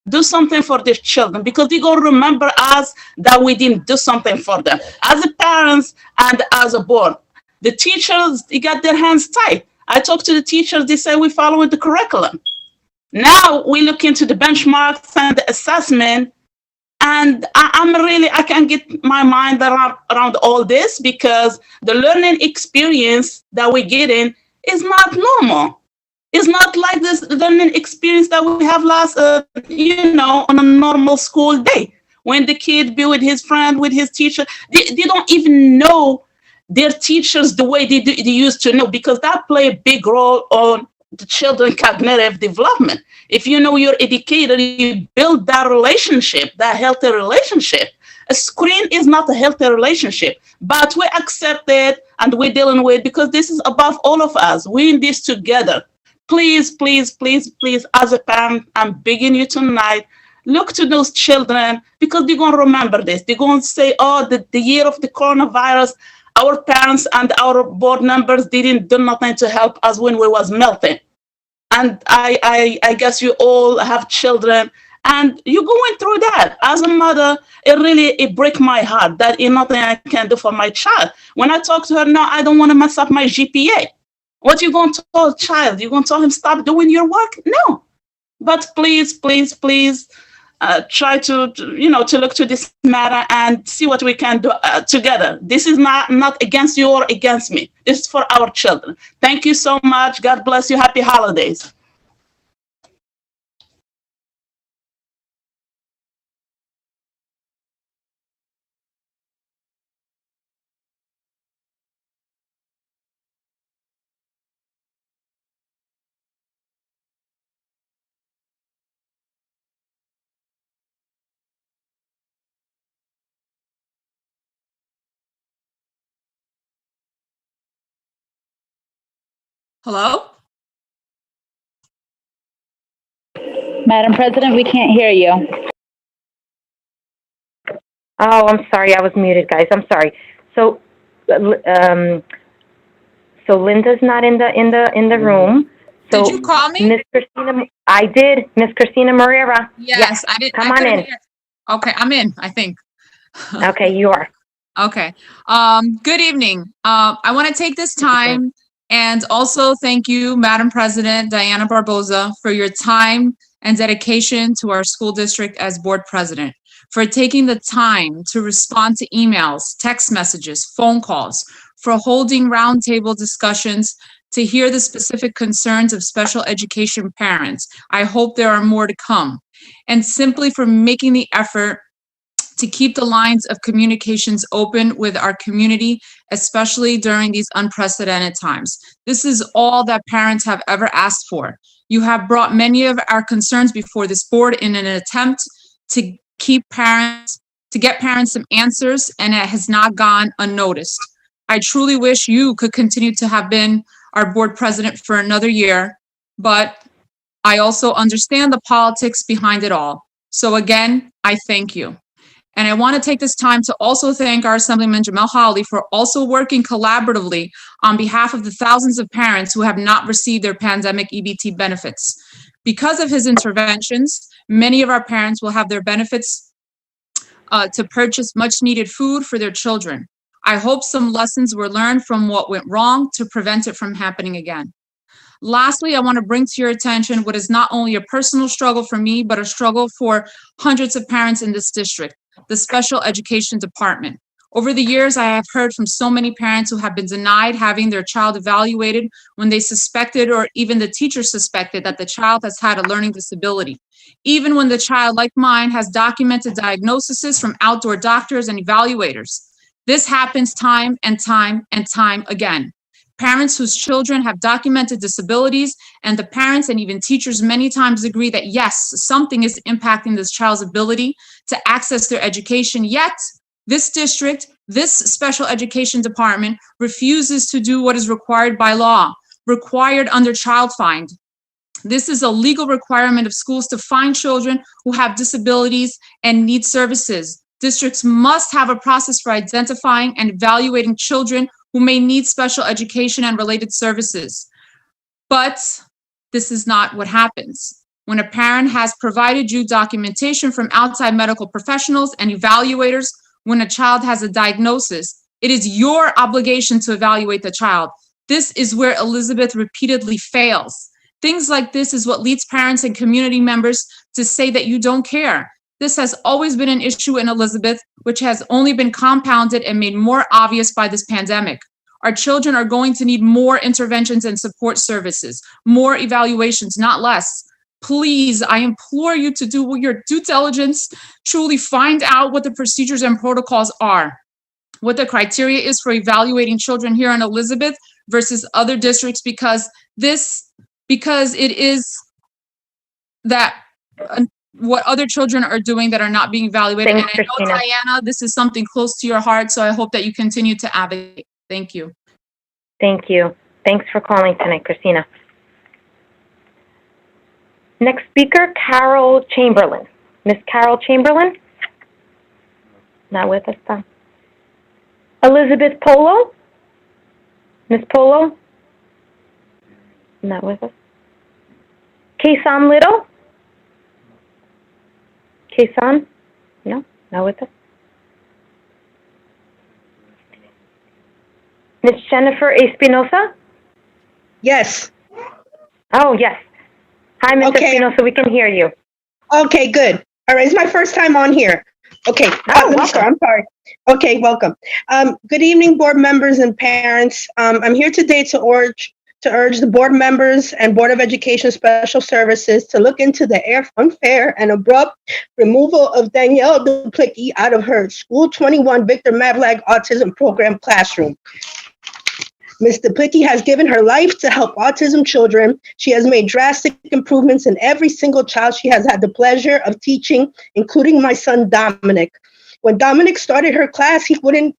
do something for these children, because they're going to remember us that we didn't do something for them. As a parents and as a board, the teachers, they got their hands tied. I talked to the teachers, they say we're following the curriculum. Now we look into the benchmarks and the assessment, and I can't get my mind around all this, because the learning experience that we're getting is not normal. It's not like this learning experience that we have on a normal school day. when the kid be with his friend, with his teacher. They don't even know their teachers the way they used to know, because that play a big role on the children's cognitive development. If you know you're educated, you build that relationship, that healthy relationship. A screen is not a healthy relationship, but we accept it and we're dealing with it because this is above all of us. We're in this together. Please, please, please, please, as a parent, I'm begging you tonight, look to those children, because they're going to remember this. They're going to say, oh, the year of the coronavirus, our parents and our board members didn't do nothing to help us when we was melting. And I guess you all have children and you're going through that. As a mother, it breaks my heart that there's nothing I can do for my child. When I talk to her, no, I don't want to mess up my GPA. What you going to tell a child? You going to tell him stop doing your work? No. But please, please, please try to look to this matter and see what we can do together. This is not against you or against me. This is for our children. Thank you so much. God bless you. Happy holidays. Hello? Madam President, we can't hear you. Oh, I'm sorry. I was muted, guys. I'm sorry. So, so Linda's not in the room. So Did you call me? Miss Christina, I did. Miss Christina Moreira. Yes, I did. Come on in. Okay, I'm in, I think. Okay, you are. Okay. Good evening. I want to take this time and also thank you, Madam President Diana Barbosa, for your time and dedication to our school district as board president, for taking the time to respond to emails, text messages, phone calls, for holding roundtable discussions to hear the specific concerns of special education parents. I hope there are more to come. And simply for making the effort to keep the lines of communications open with our community, especially during these unprecedented times. This is all that parents have ever asked for. You have brought many of our concerns before this board in an attempt to get parents some answers, and it has not gone unnoticed. I truly wish you could continue to have been our board president for another year, but I also understand the politics behind it all. So again, I thank you. And I want to take this time to also thank our Assemblyman Jamel Holley for also working collaboratively on behalf of the thousands of parents who have not received their pandemic EBT benefits. Because of his interventions, many of our parents will have their benefits to purchase much needed food for their children. I hope some lessons were learned from what went wrong to prevent it from happening again. Lastly, I want to bring to your attention what is not only a personal struggle for me, but a struggle for hundreds of parents in this district, the special education department. Over the years, I have heard from so many parents who have been denied having their child evaluated when they suspected, or even the teacher suspected, that the child has had a learning disability. Even when the child, like mine, has documented diagnoses from outdoor doctors and evaluators. This happens time and time and time again. Parents whose children have documented disabilities, and the parents and even teachers many times agree that yes, something is impacting this child's ability to access their education, yet this district, this special education department refuses to do what is required by law, required under Child Find. This is a legal requirement of schools to find children who have disabilities and need services. Districts must have a process for identifying and evaluating children who may need special education and related services. But this is not what happens. When a parent has provided you documentation from outside medical professionals and evaluators, when a child has a diagnosis, it is your obligation to evaluate the child. This is where Elizabeth repeatedly fails. Things like this is what leads parents and community members to say that you don't care. This has always been an issue in Elizabeth, which has only been compounded and made more obvious by this pandemic. Our children are going to need more interventions and support services, more evaluations, not less. please, I implore you to do your due diligence, truly find out what the procedures and protocols are, what the criteria is for evaluating children here in Elizabeth versus other districts, because it is that what other children are doing that are not being evaluated. Thanks, And I know, Christina. Diana, this is something close to your heart, so I hope that you continue to advocate. Thank you. Thank you. Thanks for calling tonight, Christina. Next speaker, Carol Chamberlain. Miss Carol Chamberlain? Not with us, though. Elizabeth Polo? Miss Polo? Not with us. Kason Little? Kason? No, not with us. Miss Jennifer Espinosa? Yes. Oh, yes. Hi, Ms. Okay. Espinosa, we can hear you. Okay, good. All right, it's my first time on here. Okay, let me start. I'm sorry. Okay, welcome. Good evening, board members and parents. I'm here today to urge the board members and Board of Education Special Services to look into the unfair and abrupt removal of Danielle Duplicki out of her School 21 Victor Mavlag Autism Program classroom. Ms. Duplicki has given her life to help autism children. She has made drastic improvements in every single child she has had the pleasure of teaching, including my son, Dominic. When Dominic started her class, he couldn't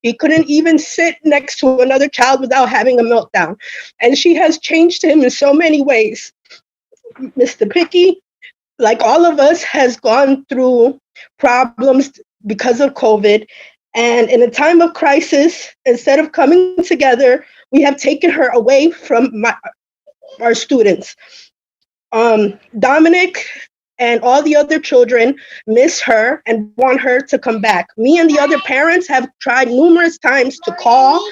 even sit next to another child without having a meltdown. And she has changed him in so many ways. Ms. Duplicki, like all of us, has gone through problems because of COVID. And in a time of crisis, instead of coming together, we have taken her away from our students. Dominic and all the other children miss her and want her to come back. Me and the other parents have tried numerous times to call,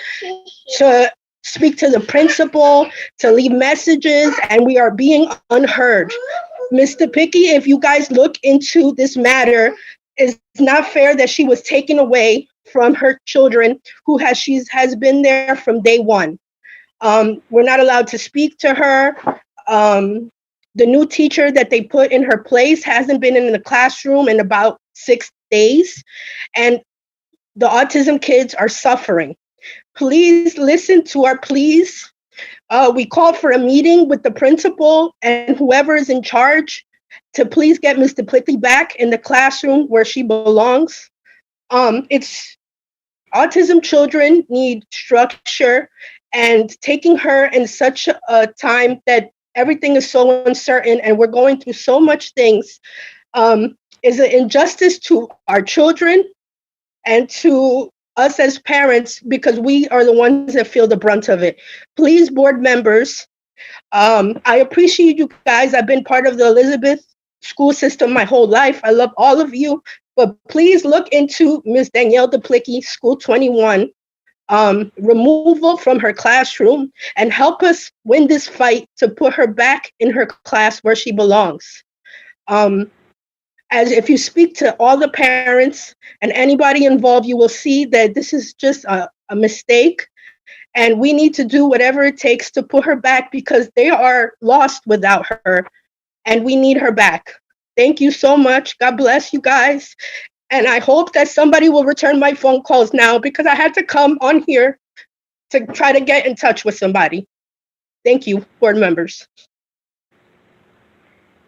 to speak to the principal, to leave messages, and we are being unheard. Ms. Duplicki, if you guys look into this matter, it's not fair that she was taken away from her children she has been there from day one. We're not allowed to speak to her. The new teacher that they put in her place hasn't been in the classroom in about 6 days, and the autism kids are suffering. Please listen to our pleas. We called for a meeting with the principal and whoever is in charge to please get Ms. Duplicki back in the classroom where she belongs. Autism children need structure, and taking her in such a time that everything is so uncertain and we're going through so much things is an injustice to our children and to us as parents, because we are the ones that feel the brunt of it. Please, board members, I appreciate you guys. I've been part of the Elizabeth school system my whole life. I love all of you. But please look into Ms. Danielle Duplicki, School 21, removal from her classroom, and help us win this fight to put her back in her class where she belongs. As if you speak to all the parents and anybody involved, you will see that this is just a mistake, and we need to do whatever it takes to put her back, because they are lost without her, and we need her back. Thank you so much. God bless you guys. And I hope that somebody will return my phone calls now, because I had to come on here to try to get in touch with somebody. Thank you, board members.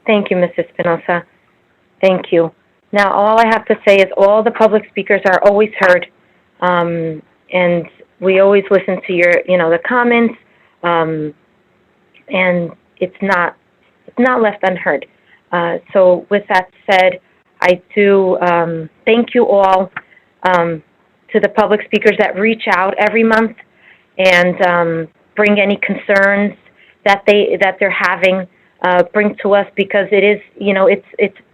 Thank you, Mrs. Espinosa. Thank you. Now, all I have to say is all the public speakers are always heard, and we always listen to your, the comments, and it's not left unheard. So with that said, I do thank you all to the public speakers that reach out every month and bring any concerns that they're having, bring to us, because it is,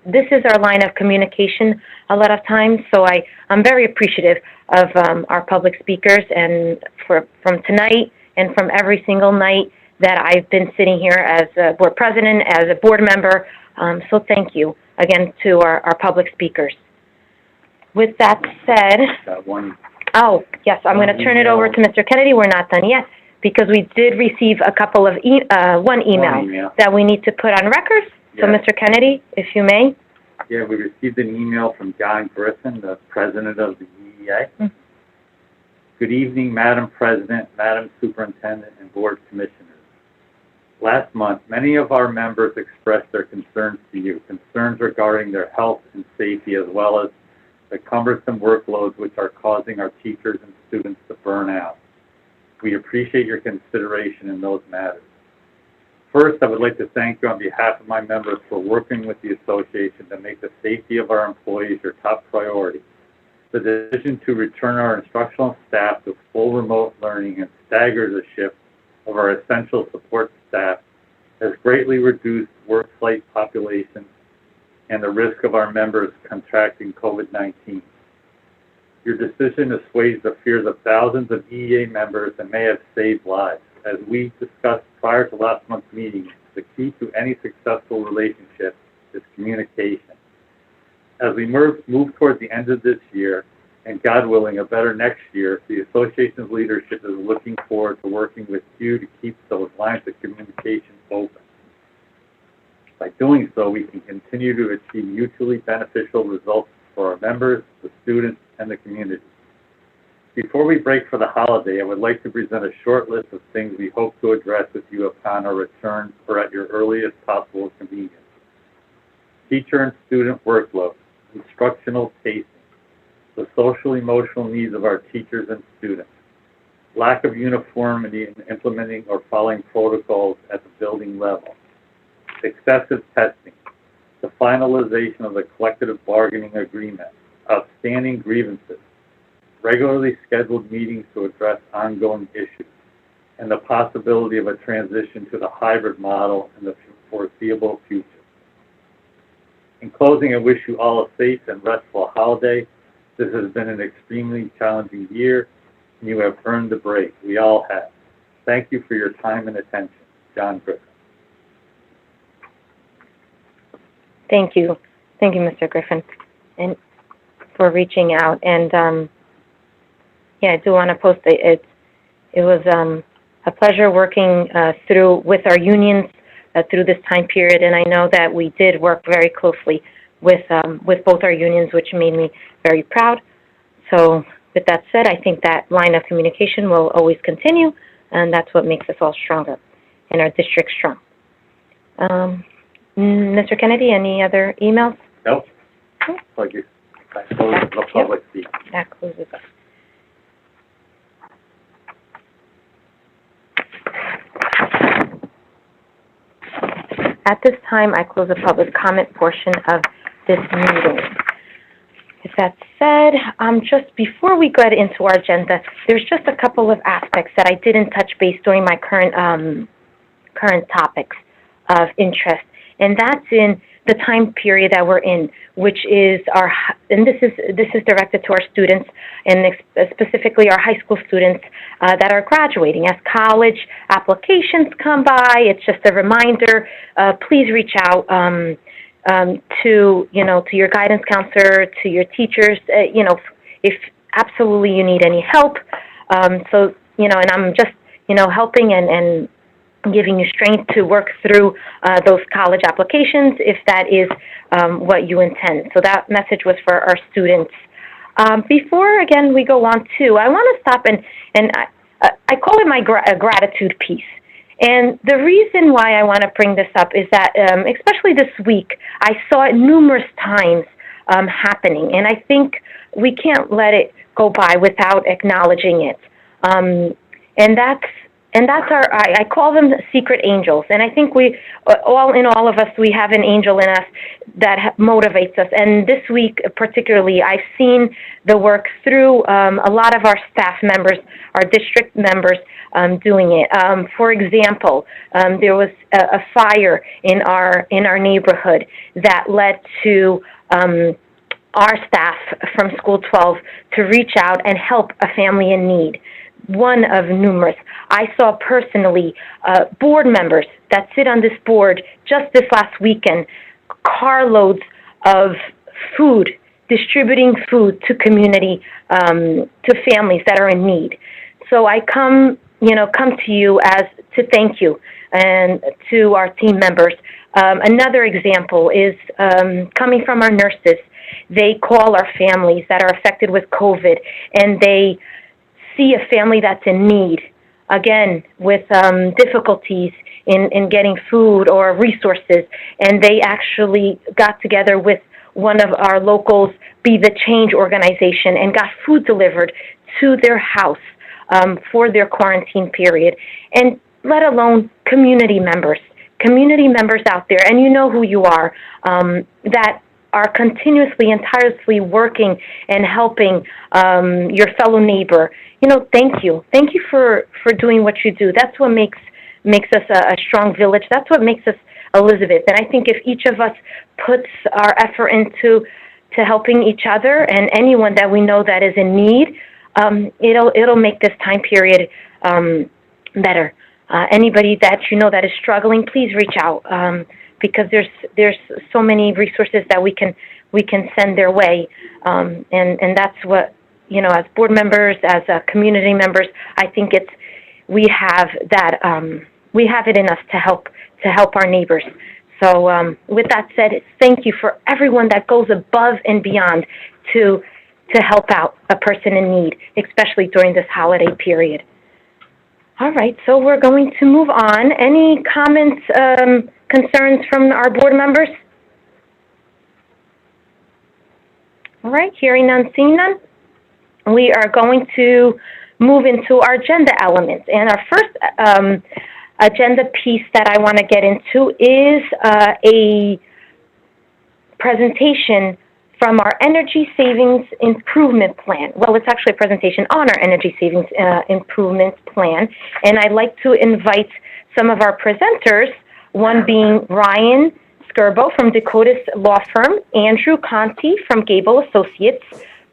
this is our line of communication a lot of times. So I'm very appreciative of our public speakers, and from tonight and from every single night that I've been sitting here as a board president, as a board member. So thank you again to our public speakers. With that said, oh, yes, I'm going to turn it over to Mr. Kennedy. We're not done yet, because we did receive a couple of one email that we need to put on records. So, Yes. Mr. Kennedy, if you may. Yeah, we received an email from John Griffin, the president of the EEA. Good evening, Madam President, Madam Superintendent, and Board Commissioners. Last month, many of our members expressed their concerns to you, concerns regarding their health and safety, as well as the cumbersome workloads which are causing our teachers and students to burn out. We appreciate your consideration in those matters. First, I would like to thank you on behalf of my members for working with the association to make the safety of our employees your top priority. The decision to return our instructional staff to full remote learning and stagger the shift of our essential support staff has greatly reduced work site population and the risk of our members contracting COVID-19. Your decision assuaged the fears of thousands of EEA members and may have saved lives. As we discussed prior to last month's meeting, the key to any successful relationship is communication. As we move towards the end of this year, and God willing, a better next year, the association's leadership is looking forward to working with you to keep those lines of communication open. By doing so, we can continue to achieve mutually beneficial results for our members, the students, and the community. Before we break for the holiday, I would like to present a short list of things we hope to address with you upon our return or at your earliest possible convenience. Teacher and student workload, instructional pacing, the social emotional needs of our teachers and students, lack of uniformity in implementing or following protocols at the building level, excessive testing, the finalization of the collective bargaining agreement, outstanding grievances, regularly scheduled meetings to address ongoing issues, and the possibility of a transition to the hybrid model in the foreseeable future. In closing, I wish you all a safe and restful holiday. This has been an extremely challenging year, and you have earned the break. We all have. Thank you for your time and attention. John Griffin. Thank you. Thank you, Mr. Griffin, and for reaching out. And yeah, I do want to post it. It was a pleasure working with our unions through this time period, and I know that we did work very closely with both our unions, which made me very proud. So with that said, I think that line of communication will always continue, and that's what makes us all stronger and our district strong. Mr. Kennedy, any other emails? Nope. Thank you. That closes the public speak. That closes us. At this time, I close the public comment portion of this meeting. With that said, just before we get into our agenda, there's just a couple of aspects that I didn't touch base during my current topics of interest, and that's in the time period that we're in, which is and this is directed to our students, and specifically our high school students that are graduating. As college applications come by, it's just a reminder, please reach out to your guidance counselor, to your teachers, if absolutely you need any help. And I'm just, helping and giving you strength to work through those college applications if that is what you intend. So that message was for our students. Before, again, we go on to, I want to stop and I call it my gratitude piece. And the reason why I want to bring this up is that, especially this week, I saw it numerous times happening, and I think we can't let it go by without acknowledging it. And that's I call them secret angels. And I think all of us, we have an angel in us that motivates us. And this week particularly, I've seen the work through a lot of our staff members, our district members, doing it. For example, there was a fire in our neighborhood that led to our staff from School 12 to reach out and help a family in need. One of numerous. I saw personally board members that sit on this board just this last weekend, carloads of food, distributing food to community, to families that are in need. So I come to you as to thank you and to our team members. Another example is coming from our nurses. They call our families that are affected with COVID, and they see a family that's in need, again, with difficulties in getting food or resources, and they actually got together with one of our locals, Be the Change organization, and got food delivered to their house for their quarantine period, and let alone community members out there, and you know who you are, that are continuously and tirelessly working and helping your fellow neighbor. You know, thank you. Thank you for doing what you do. That's what makes us a strong village. That's what makes us Elizabeth. And I think if each of us puts our effort into helping each other and anyone that we know that is in need, it'll make this time period better. Anybody that you know that is struggling, please reach out, because there's so many resources that we can send their way, and that's what, you know, as board members, as community members, I think we have it in us to help our neighbors. So with that said, thank you for everyone that goes above and beyond to help out a person in need, especially during this holiday period. All right, so we're going to move on. Any comments, concerns from our board members? All right, hearing none, seeing none. We are going to move into our agenda elements. And our first agenda piece that I want to get into is a presentation from our Energy Savings Improvement Plan. Well, it's actually a presentation on our Energy Savings Improvement Plan. And I'd like to invite some of our presenters, one being Ryan Skirbo from Dakotas Law Firm, Andrew Conti from Gable Associates,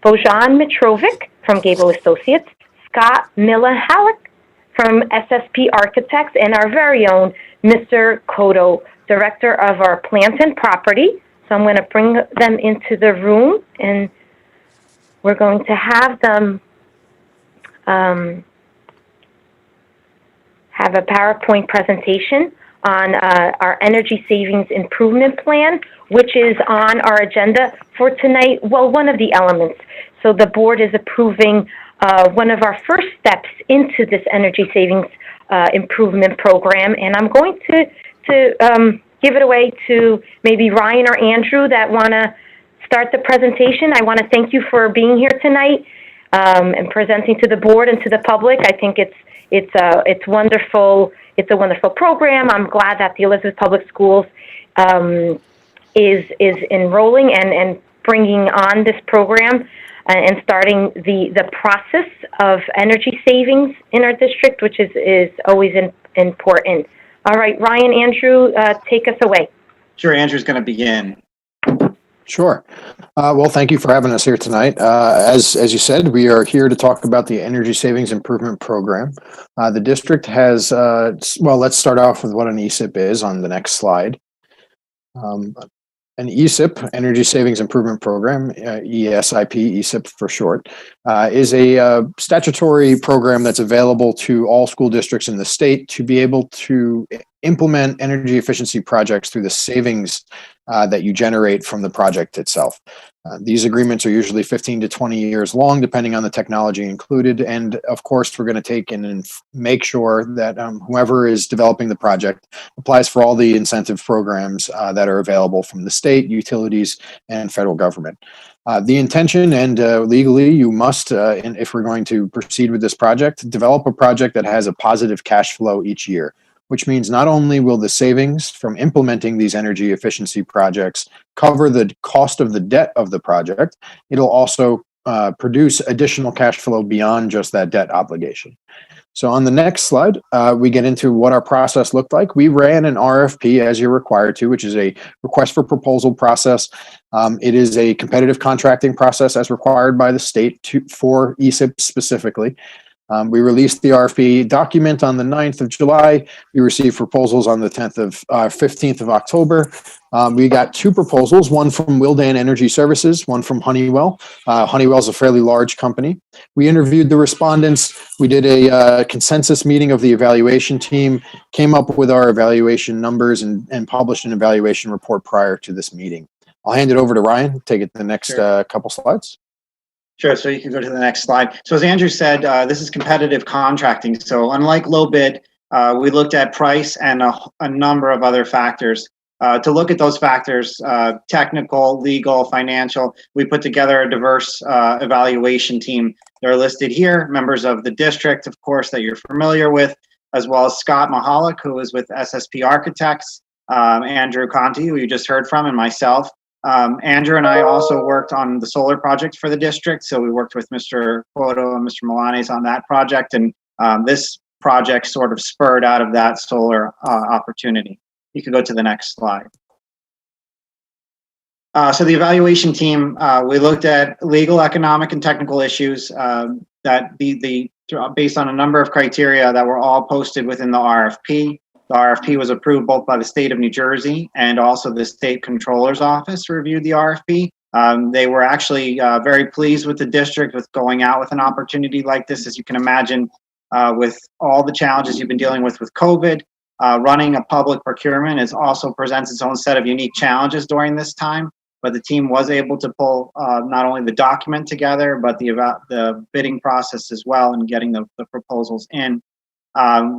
Bojan Mitrovic from Gable Associates, Scott Miller-Halleck from SSP Architects, and our very own Mr. Cotto, Director of our Plant and Property. So I'm going to bring them into the room, and we're going to have them have a PowerPoint presentation on our Energy Savings Improvement Plan, which is on our agenda for tonight. Well, one of the elements. So the board is approving one of our first steps into this Energy Savings Improvement Program, and I'm going to give it away to maybe Ryan or Andrew that want to start the presentation. I want to thank you for being here tonight and presenting to the board and to the public. I think it's wonderful. It's a wonderful program. I'm glad that the Elizabeth Public Schools is enrolling and bringing on this program and starting the process of energy savings in our district, which is always important. All right, Ryan, Andrew, take us away. Sure, Andrew's going to begin. Sure. Well, thank you for having us here tonight. As you said, we are here to talk about the Energy Savings Improvement Program. The district has, well, let's start off with what an ESIP is on the next slide. An ESIP, Energy Savings Improvement Program, ESIP, ESIP for short, is a statutory program that's available to all school districts in the state to be able to implement energy efficiency projects through the savings that you generate from the project itself. These agreements are usually 15 to 20 years long, depending on the technology included. And of course, we're going to take in and make sure that whoever is developing the project applies for all the incentive programs that are available from the state, utilities, and federal government. The intention, and legally you must, if we're going to proceed with this project, develop a project that has a positive cash flow each year, which means not only will the savings from implementing these energy efficiency projects cover the cost of the debt of the project, it'll also produce additional cash flow beyond just that debt obligation. So on the next slide, we get into what our process looked like. We ran an RFP as you're required to, which is a request for proposal process. It is a competitive contracting process as required by the state for ESIP specifically. We released the RFP document on the 9th of July. We received proposals on the 15th of October. We got two proposals, one from Willdan Energy Services, one from Honeywell. Honeywell's a fairly large company. We interviewed the respondents. We did a consensus meeting of the evaluation team, came up with our evaluation numbers and published an evaluation report prior to this meeting. I'll hand it over to Ryan, take it to the next couple slides. Sure, so you can go to the next slide. So as Andrew said, this is competitive contracting. So unlike low bid, we looked at price and a number of other factors. To look at those factors, technical, legal, financial, we put together a diverse evaluation team. They're listed here, members of the district, of course, that you're familiar with, as well as Scott Mahalik, who is with SSP Architects, Andrew Conti, who you just heard from, and myself. Andrew and I also worked on the solar project for the district. So we worked with Mr. Poto and Mr. Milanes on that project. And this project sort of spurred out of that solar opportunity. You can go to the next slide. So the evaluation team, we looked at legal, economic, and technical issues that based on a number of criteria that were all posted within the RFP. The RFP was approved both by the state of New Jersey and also the state controller's office reviewed the RFP. They were actually very pleased with the district with going out with an opportunity like this. As you can imagine, with all the challenges you've been dealing with COVID, running a public procurement also presents its own set of unique challenges during this time. But the team was able to pull not only the document together, but the bidding process as well and getting the proposals in.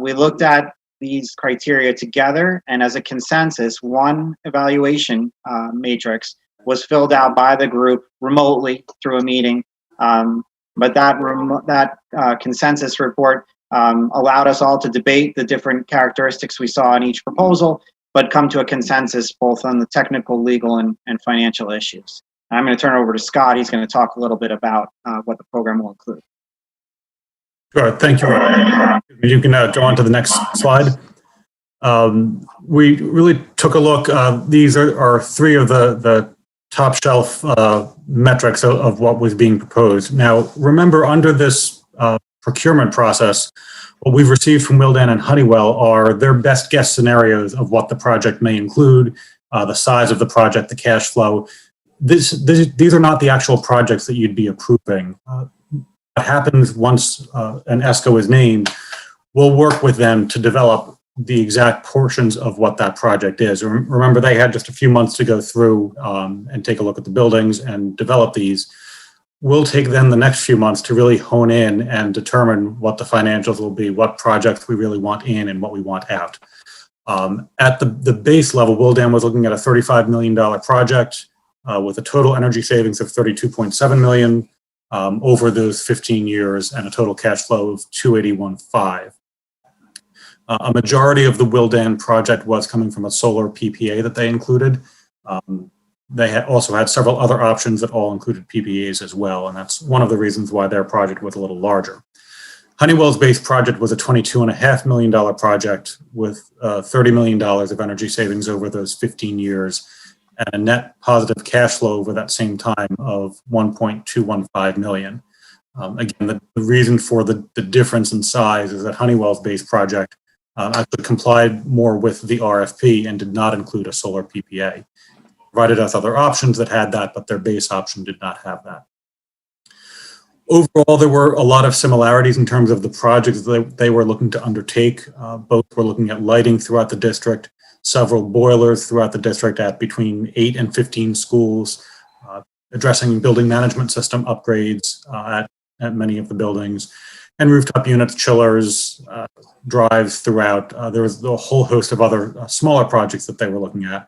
We looked at these criteria together, and as a consensus, one evaluation matrix was filled out by the group remotely through a meeting. But that consensus report allowed us all to debate the different characteristics we saw in each proposal, but come to a consensus both on the technical, legal, and financial issues. I'm going to turn it over to Scott. He's going to talk a little bit about what the program will include. Sure, thank you. You can go on to the next slide. We really took a look. These are three of the top shelf metrics of what was being proposed. Now, remember, under this procurement process, what we've received from Willdan and Honeywell are their best guess scenarios of what the project may include, the size of the project, the cash flow. These are not the actual projects that you'd be approving. What happens once an ESCO is named, we'll work with them to develop the exact portions of what that project is. Remember, they had just a few months to go through and take a look at the buildings and develop these. We'll take then the next few months to really hone in and determine what the financials will be, what projects we really want in and what we want out. At the base level, Willdan was looking at a $35 million project with a total energy savings of $32.7 million. Over those 15 years and a total cash flow of $281.5. A majority of the Willdan project was coming from a solar PPA that they included. They also had several other options that all included PPAs as well, and that's one of the reasons why their project was a little larger. Honeywell's base project was a $22.5 million project with $30 million of energy savings over those 15 years. And a net positive cash flow over that same time of $1.215 million. Again, the reason for the difference in size is that Honeywell's base project actually complied more with the RFP and did not include a solar PPA. Provided us other options that had that, but their base option did not have that. Overall, there were a lot of similarities in terms of the projects that they were looking to undertake. Both were looking at lighting throughout the district, several boilers throughout the district at between 8 and 15 schools, addressing building management system upgrades at many of the buildings, and rooftop units, chillers, drives throughout. There was a whole host of other smaller projects that they were looking at.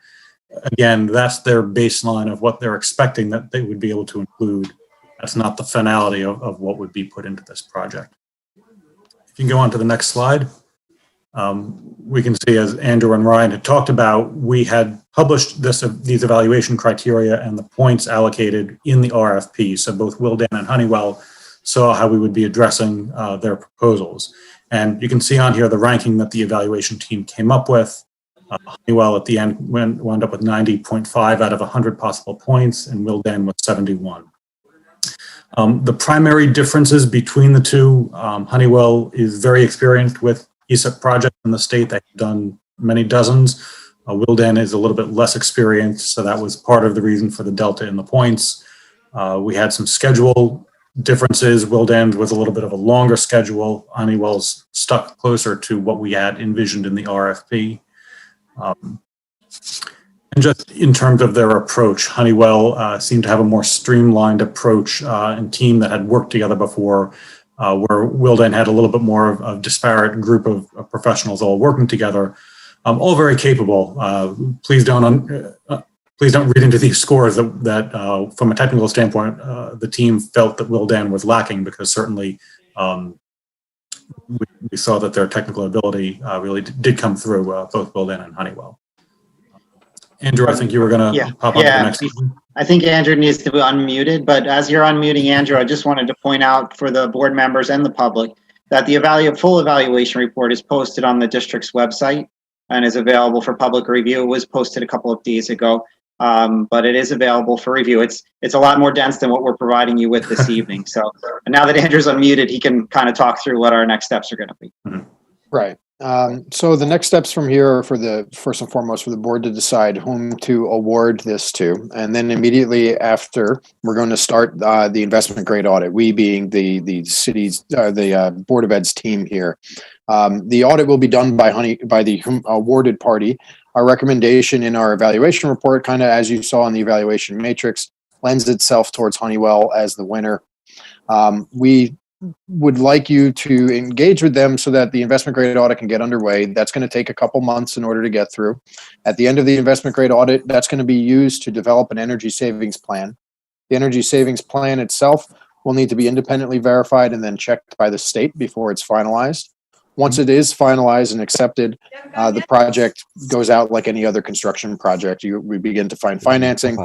Again, that's their baseline of what they're expecting that they would be able to include. That's not the finality of what would be put into this project. If you can go on to the next slide. We can see, as Andrew and Ryan had talked about, we had published these evaluation criteria and the points allocated in the RFP. So both Willdan and Honeywell saw how we would be addressing their proposals. And you can see on here the ranking that the evaluation team came up with. Honeywell at the end wound up with 90.5 out of 100 possible points, and Willdan with 71. The primary differences between the two, Honeywell is very experienced with ESIP projects in the state. They've done many dozens. Willdan is a little bit less experienced, so that was part of the reason for the delta in the points. We had some schedule differences. Willdan was a little bit of a longer schedule. Honeywell's stuck closer to what we had envisioned in the RFP. And just in terms of their approach, Honeywell seemed to have a more streamlined approach and team that had worked together before, where Willdan had a little bit more of a disparate group of professionals all working together, all very capable. Please don't read into these scores that from a technical standpoint, the team felt that Willdan was lacking, because certainly we saw that their technical ability really did come through, both Willdan and Honeywell. Andrew, I think you were going to pop on to the next one. I think Andrew needs to be unmuted, but as you're unmuting Andrew, I just wanted to point out for the board members and the public that the full evaluation report is posted on the district's website and is available for public review. It was posted a couple of days ago, but it is available for review. It's a lot more dense than what we're providing you with this evening. So now that Andrew's unmuted, he can kind of talk through what our next steps are going to be. Right. So the next steps from here are first and foremost for the board to decide whom to award this to. And then immediately after, we're going to start the investment grade audit, we being the city's, the Board of Ed's team here. The audit will be done by the awarded party. Our recommendation in our evaluation report, kind of as you saw in the evaluation matrix, lends itself towards Honeywell as the winner. We would like you to engage with them so that the investment grade audit can get underway. That's going to take a couple months in order to get through. At the end of the investment grade audit, that's going to be used to develop an energy savings plan. The energy savings plan itself will need to be independently verified and then checked by the state before it's finalized. Once it is finalized and accepted, the project goes out like any other construction project. We begin to find financing.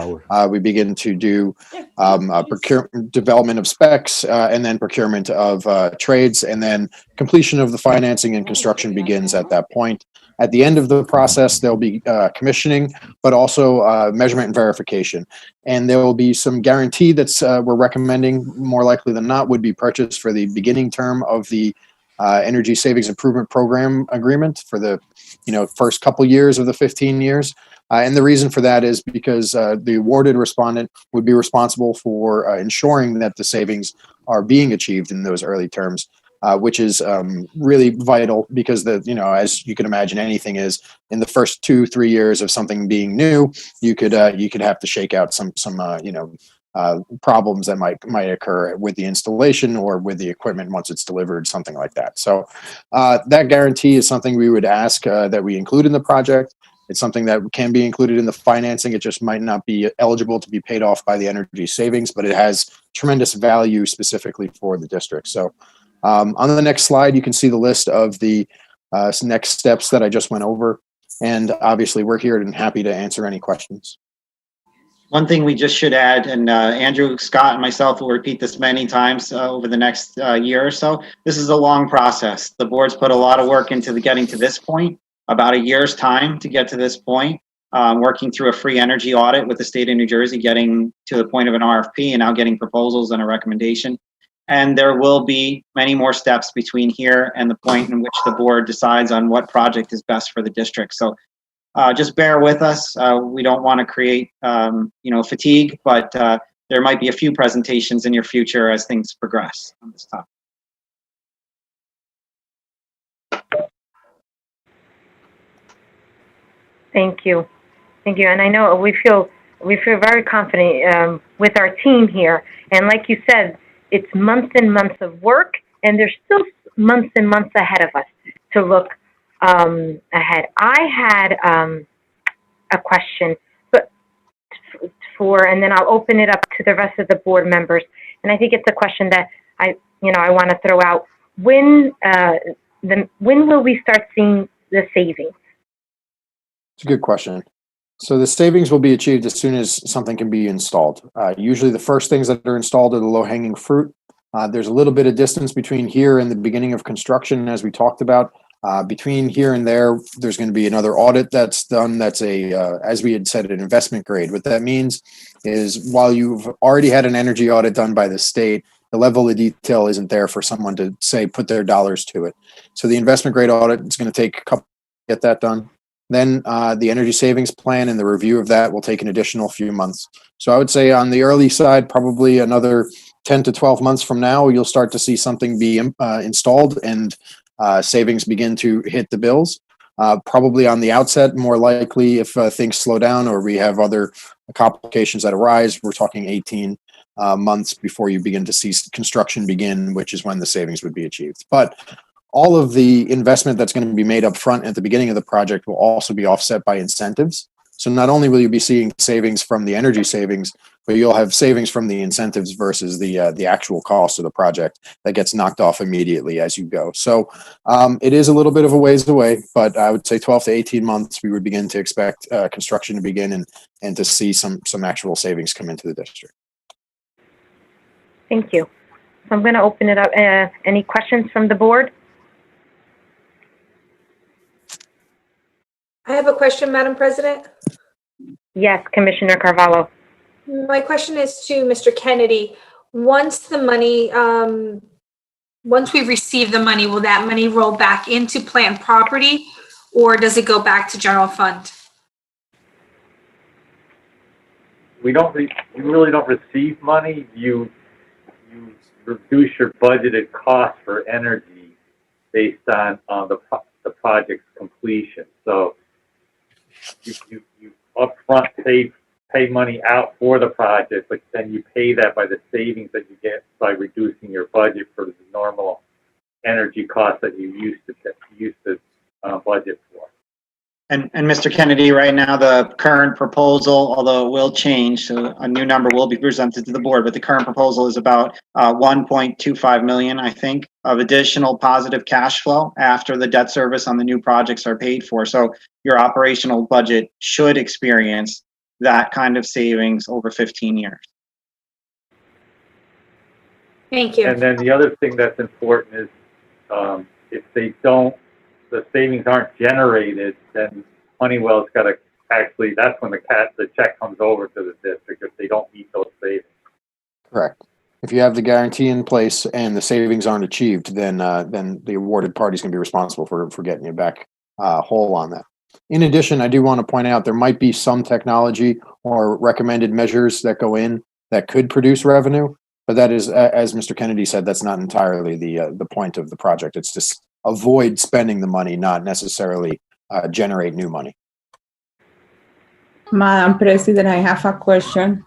We begin to do procurement, development of specs, and then procurement of trades, and then completion of the financing and construction begins at that point. At the end of the process, there'll be commissioning, but also measurement and verification. And there will be some guarantee that's we're recommending, more likely than not, would be purchased for the beginning term of the Energy Savings Improvement Program agreement for the first couple years of the 15 years. And the reason for that is because the awarded respondent would be responsible for ensuring that the savings are being achieved in those early terms, which is really vital because as you can imagine, anything is in the first 2-3 years of something being new, you could have to shake out some problems that might occur with the installation or with the equipment once it's delivered, something like that. So that guarantee is something we would ask that we include in the project. It's something that can be included in the financing. It just might not be eligible to be paid off by the energy savings, but it has tremendous value specifically for the district. So on the next slide, you can see the list of the next steps that I just went over. And obviously we're here and happy to answer any questions. One thing we just should add, and Andrew, Scott, and myself will repeat this many times over the next year or so, this is a long process. The board's put a lot of work into getting to this point, about a year's time to get to this point, working through a free energy audit with the state of New Jersey, getting to the point of an RFP and now getting proposals and a recommendation. And there will be many more steps between here and the point in which the board decides on what project is best for the district. So just bear with us. We don't want to create, fatigue, but there might be a few presentations in your future as things progress on this topic. Thank you. And I know we feel very confident with our team here. And like you said, it's months and months of work, and there's still months and months ahead of us to look ahead. I had a question, but and then I'll open it up to the rest of the board members. And I think it's a question that I want to throw out. When will we start seeing the savings? It's a good question. So the savings will be achieved as soon as something can be installed. Usually the first things that are installed are the low-hanging fruit. There's a little bit of distance between here and the beginning of construction, as we talked about. Between here and there, there's going to be another audit that's done. That's as we had said, an investment grade. What that means is while you've already had an energy audit done by the state, the level of detail isn't there for someone to say, put their dollars to it. So the investment grade audit is going to take a couple to get that done. Then the energy savings plan and the review of that will take an additional few months. So I would say on the early side, probably another 10 to 12 months from now, you'll start to see something be installed and savings begin to hit the bills. Probably on the outset, more likely if things slow down or we have other complications that arise, we're talking 18 months before you begin to see construction begin, which is when the savings would be achieved. But all of the investment that's going to be made up front at the beginning of the project will also be offset by incentives. So not only will you be seeing savings from the energy savings, but you'll have savings from the incentives versus the actual cost of the project that gets knocked off immediately as you go. So it is a little bit of a ways away, but I would say 12 to 18 months, we would begin to expect construction to begin and to see some actual savings come into the district. Thank you. So I'm going to open it up. Any questions from the board? I have a question, Madam President. Yes, Commissioner Carvalho. My question is to Mr. Kennedy. Once the money, once we receive the money, will that money roll back into plant property or does it go back to general fund? We really don't receive money. You reduce your budgeted cost for energy based on the project's completion. So you upfront pay money out for the project, but then you pay that by the savings that you get by reducing your budget for the normal energy costs that you used to budget for. And Mr. Kennedy, right now, the current proposal, although it will change, so a new number will be presented to the board, but the current proposal is about 1.25 million, I think, of additional positive cash flow after the debt service on the new projects are paid for. So your operational budget should experience that kind of savings over 15 years. Thank you. And then the other thing that's important is if the savings aren't generated, then Honeywell's got to actually, that's when the check comes over to the district if they don't meet those savings. Correct. If you have the guarantee in place and the savings aren't achieved, then the awarded party is going to be responsible for getting you back whole on that. In addition, I do want to point out there might be some technology or recommended measures that go in that could produce revenue, but that is, as Mr. Kennedy said, that's not entirely the point of the project. It's just avoid spending the money, not necessarily generate new money. Madam President, I have a question.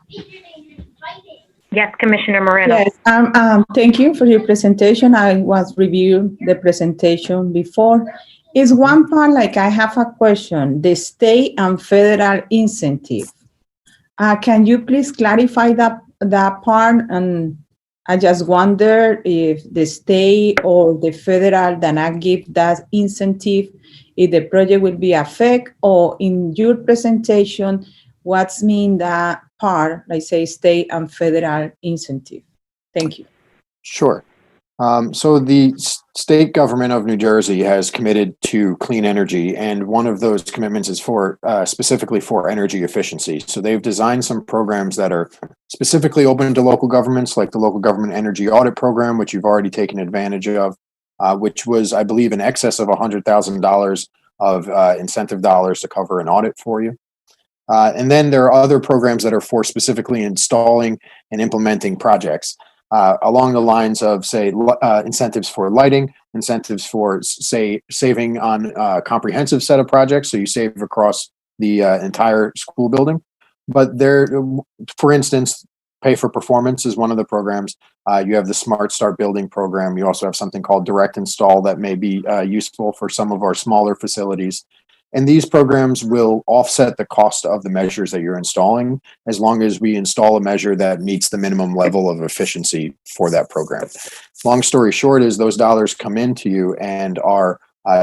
Yes, Commissioner Moreno. Yes, thank you for your presentation. I was reviewing the presentation before. Is one part, like I have a question, the state and federal incentive. Can you please clarify that part? And I just wonder if the state or the federal that not give that incentive, if the project will be affected, or in your presentation, what's mean that part, like say state and federal incentive? Thank you. Sure. So the state government of New Jersey has committed to clean energy, and one of those commitments is for specifically for energy efficiency. So they've designed some programs that are specifically open to local governments, like the Local Government Energy Audit Program, which you've already taken advantage of, which was, I believe, in excess of $100,000 of incentive dollars to cover an audit for you. And then there are other programs that are for specifically installing and implementing projects. Along the lines of, say, incentives for lighting, incentives for, say, saving on a comprehensive set of projects, so you save across the entire school building. But there, for instance, Pay for Performance is one of the programs. You have the Smart Start Building program. You also have something called Direct Install that may be useful for some of our smaller facilities. And these programs will offset the cost of the measures that you're installing, as long as we install a measure that meets the minimum level of efficiency for that program. Long story short is those dollars come into you and are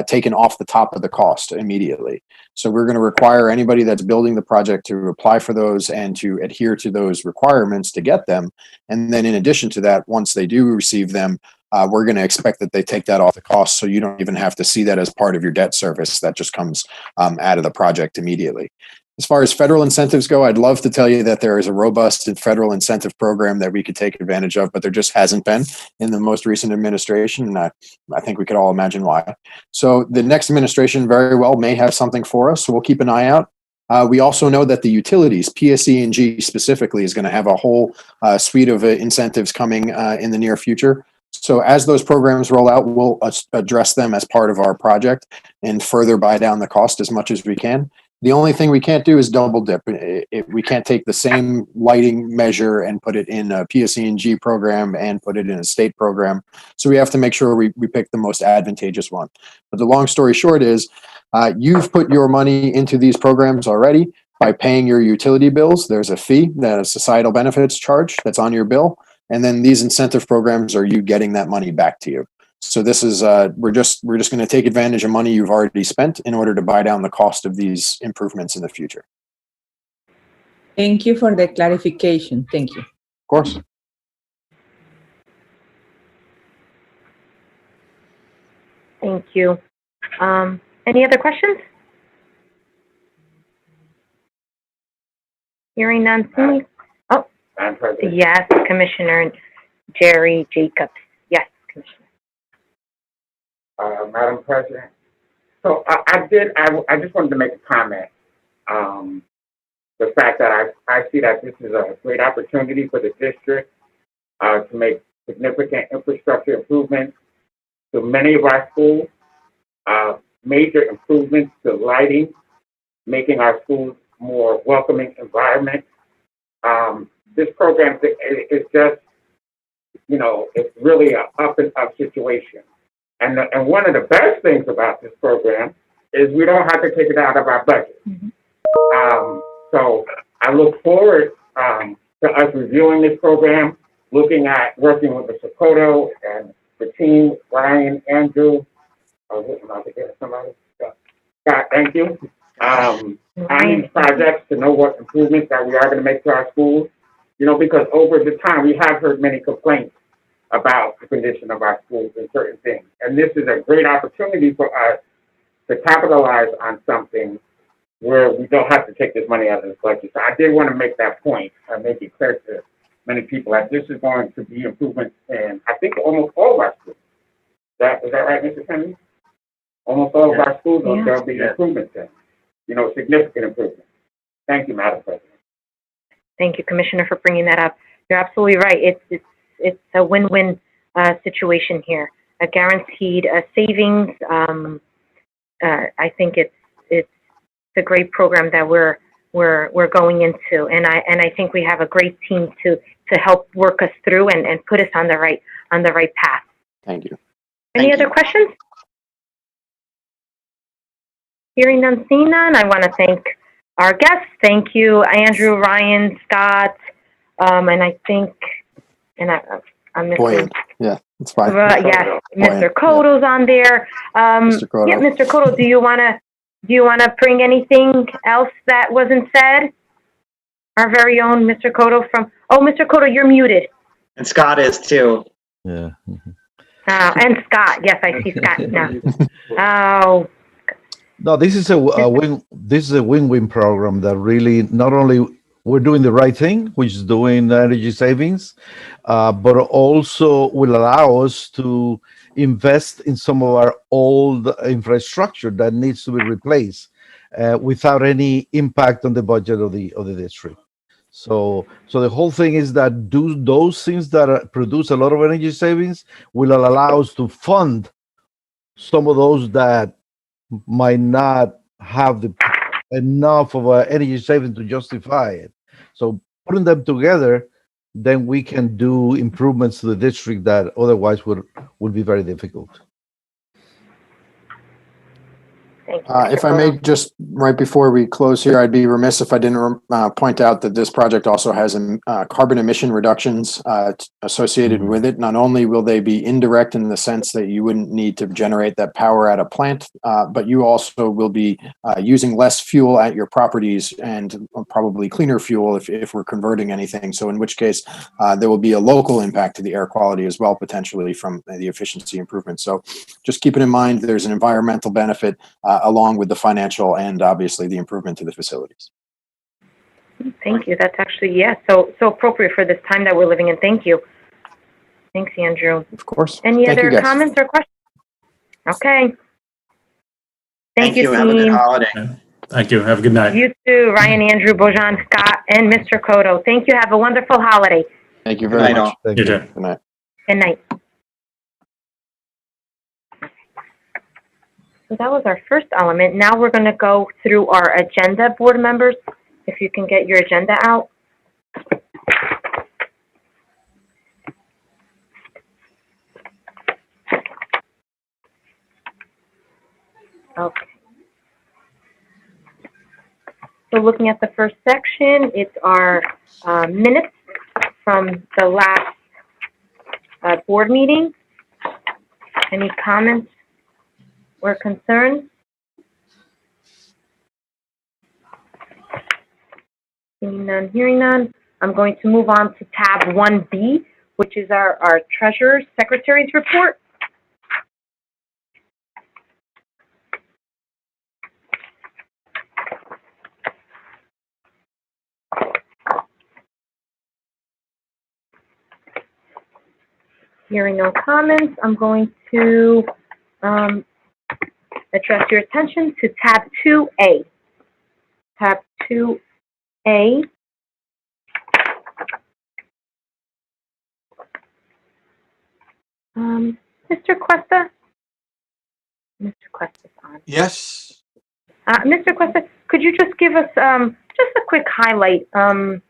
taken off the top of the cost immediately. So we're going to require anybody that's building the project to apply for those and to adhere to those requirements to get them. And then in addition to that, once they do receive them, we're going to expect that they take that off the cost, so you don't even have to see that as part of your debt service. That just comes out of the project immediately. As far as federal incentives go, I'd love to tell you that there is a robust federal incentive program that we could take advantage of, but there just hasn't been in the most recent administration, and I think we could all imagine why. So the next administration very well may have something for us, so we'll keep an eye out. We also know that the utilities, PSE&G specifically, is going to have a whole suite of incentives coming in the near future. So as those programs roll out, we'll address them as part of our project and further buy down the cost as much as we can. The only thing we can't do is double dip. We can't take the same lighting measure and put it in a PSE&G program and put it in a state program. So we have to make sure we pick the most advantageous one. But the long story short is you've put your money into these programs already by paying your utility bills. There's a fee, that a societal benefits charge that's on your bill. And then these incentive programs are you getting that money back to you. So this is we're just going to take advantage of money you've already spent in order to buy down the cost of these improvements in the future. Thank you for the clarification. Thank you. Of course. Thank you. Any other questions? Hearing none, please. Oh, yes, Commissioner Jerry Jacobs. Yes, Commissioner. Madam President. So I just wanted to make a comment. The fact that I see that this is a great opportunity for the district to make significant infrastructure improvements to many of our schools, major improvements to lighting, making our schools more welcoming environment. This program is just, it's really an up and up situation. And one of the best things about this program is we don't have to take it out of our budget. So I look forward to us reviewing this program, looking at working with Mr. Cotto and the team, Ryan, Andrew. Scott, thank you. On these projects to know what improvements that we are going to make to our schools. Because over the time we have heard many complaints about the condition of our schools and certain things. And this is a great opportunity for us to capitalize on something where we don't have to take this money out of the budget. So I did want to make that point and make it clear to many people that this is going to be improvements in, I think, almost all of our schools. Is that right, Mr. Kennedy? Almost all of our schools, there'll be improvements in, significant improvements. Thank you, Madam President. Thank you, Commissioner, for bringing that up. You're absolutely right. It's a win-win situation here. A guaranteed savings. I think it's a great program that we're going into, and I think we have a great team to help work us through and put us on the right path. Thank you. Any other questions? Hearing none, seeing none, I want to thank our guests. Thank you, Andrew, Ryan, Scott, and I think, I'm missing. Boyan. Yeah, it's fine. Yes, Mr. Cotto's on there. Mr. Cotto. Yeah, Mr. Cotto, do you want to bring anything else that wasn't said? Our very own Mr. Cotto Mr. Cotto, you're muted. And Scott is too. Yeah. And Scott, yes, I see Scott now. Oh. No, this is a win-win program that really not only we're doing the right thing, which is doing energy savings, but also will allow us to invest in some of our old infrastructure that needs to be replaced without any impact on the budget of the district. So the whole thing is that those things that produce a lot of energy savings will allow us to fund some of those that might not have enough of an energy saving to justify it. So putting them together, then we can do improvements to the district that otherwise would be very difficult. Thank you. If I may, just right before we close here, I'd be remiss if I didn't point out that this project also has carbon emission reductions associated with it. Not only will they be indirect in the sense that you wouldn't need to generate that power at a plant, but you also will be using less fuel at your properties and probably cleaner fuel if we're converting anything. So in which case, there will be a local impact to the air quality as well, potentially from the efficiency improvement. So just keep it in mind, there's an environmental benefit along with the financial and obviously the improvement to the facilities. Thank you. That's actually, so appropriate for this time that we're living in. Thank you. Thanks, Andrew. Of course. Any Thank you, other guys. comments or questions? Okay. Thank you, Have a good team. holiday. Thank you. Have a good night. You too, Ryan, Andrew, Bojan, Scott, and Mr. Cotto. Thank you. Have a wonderful holiday. Thank you Good very night, much. all. Thank You you. too. Good night. Good night. So that was our first element. Now we're going to go through our agenda, board members. If you can get your agenda out. Okay. So looking at the first section, it's our minutes from the last board meeting. Any comments or concerns? Seeing none, hearing none. I'm going to move on to tab 1B, which is our treasurer's secretary's report. Hearing no comments, I'm going to address your attention to tab 2A. Tab 2A. Mr. Cuesta? Mr. Cuesta's on. Yes. Mr. Cuesta, could you just give us just a quick highlight of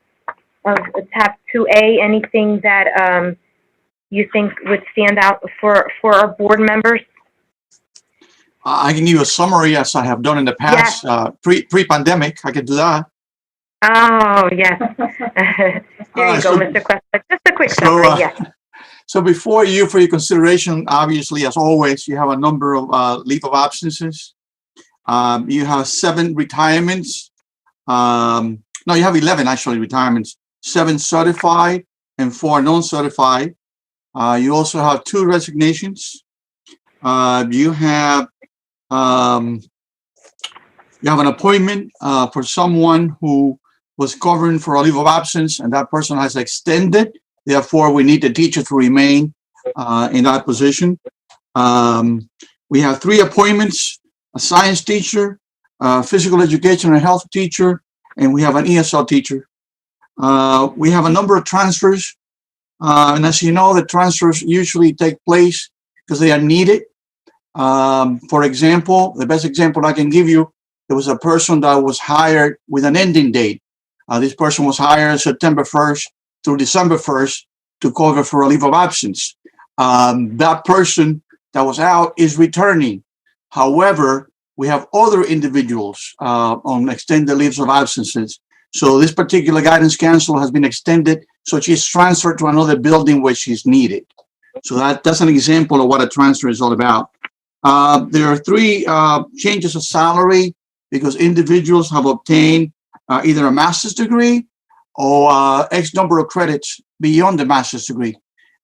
tab 2A? Anything that you think would stand out for our board members? I can give you a summary as I have done in the past. Yes. Pre-pandemic, I can do that. Oh, yes. There you go, Mr. Cuesta. Just a quick summary, yes. So before you, for your consideration, obviously, as always, you have a number of leave of absences. You have 7 retirements. No, you have 11 actually retirements, 7 certified and 4 non-certified. You also have 2 resignations. You have an appointment for someone who was covering for a leave of absence, and that person has extended. Therefore, we need the teacher to remain in that position. We have 3 appointments: a science teacher, a physical education and health teacher, and we have an ESL teacher. We have a number of transfers. And as you know, the transfers usually take place because they are needed. For example, the best example I can give you, there was a person that was hired with an ending date. This person was hired September 1st through December 1st to cover for a leave of absence. That person that was out is returning. However, we have other individuals on extended leaves of absences. So this particular guidance counselor has been extended, so she's transferred to another building where she's needed. So that's an example of what a transfer is all about. There are 3 changes of salary because individuals have obtained either a master's degree or X number of credits beyond the master's degree.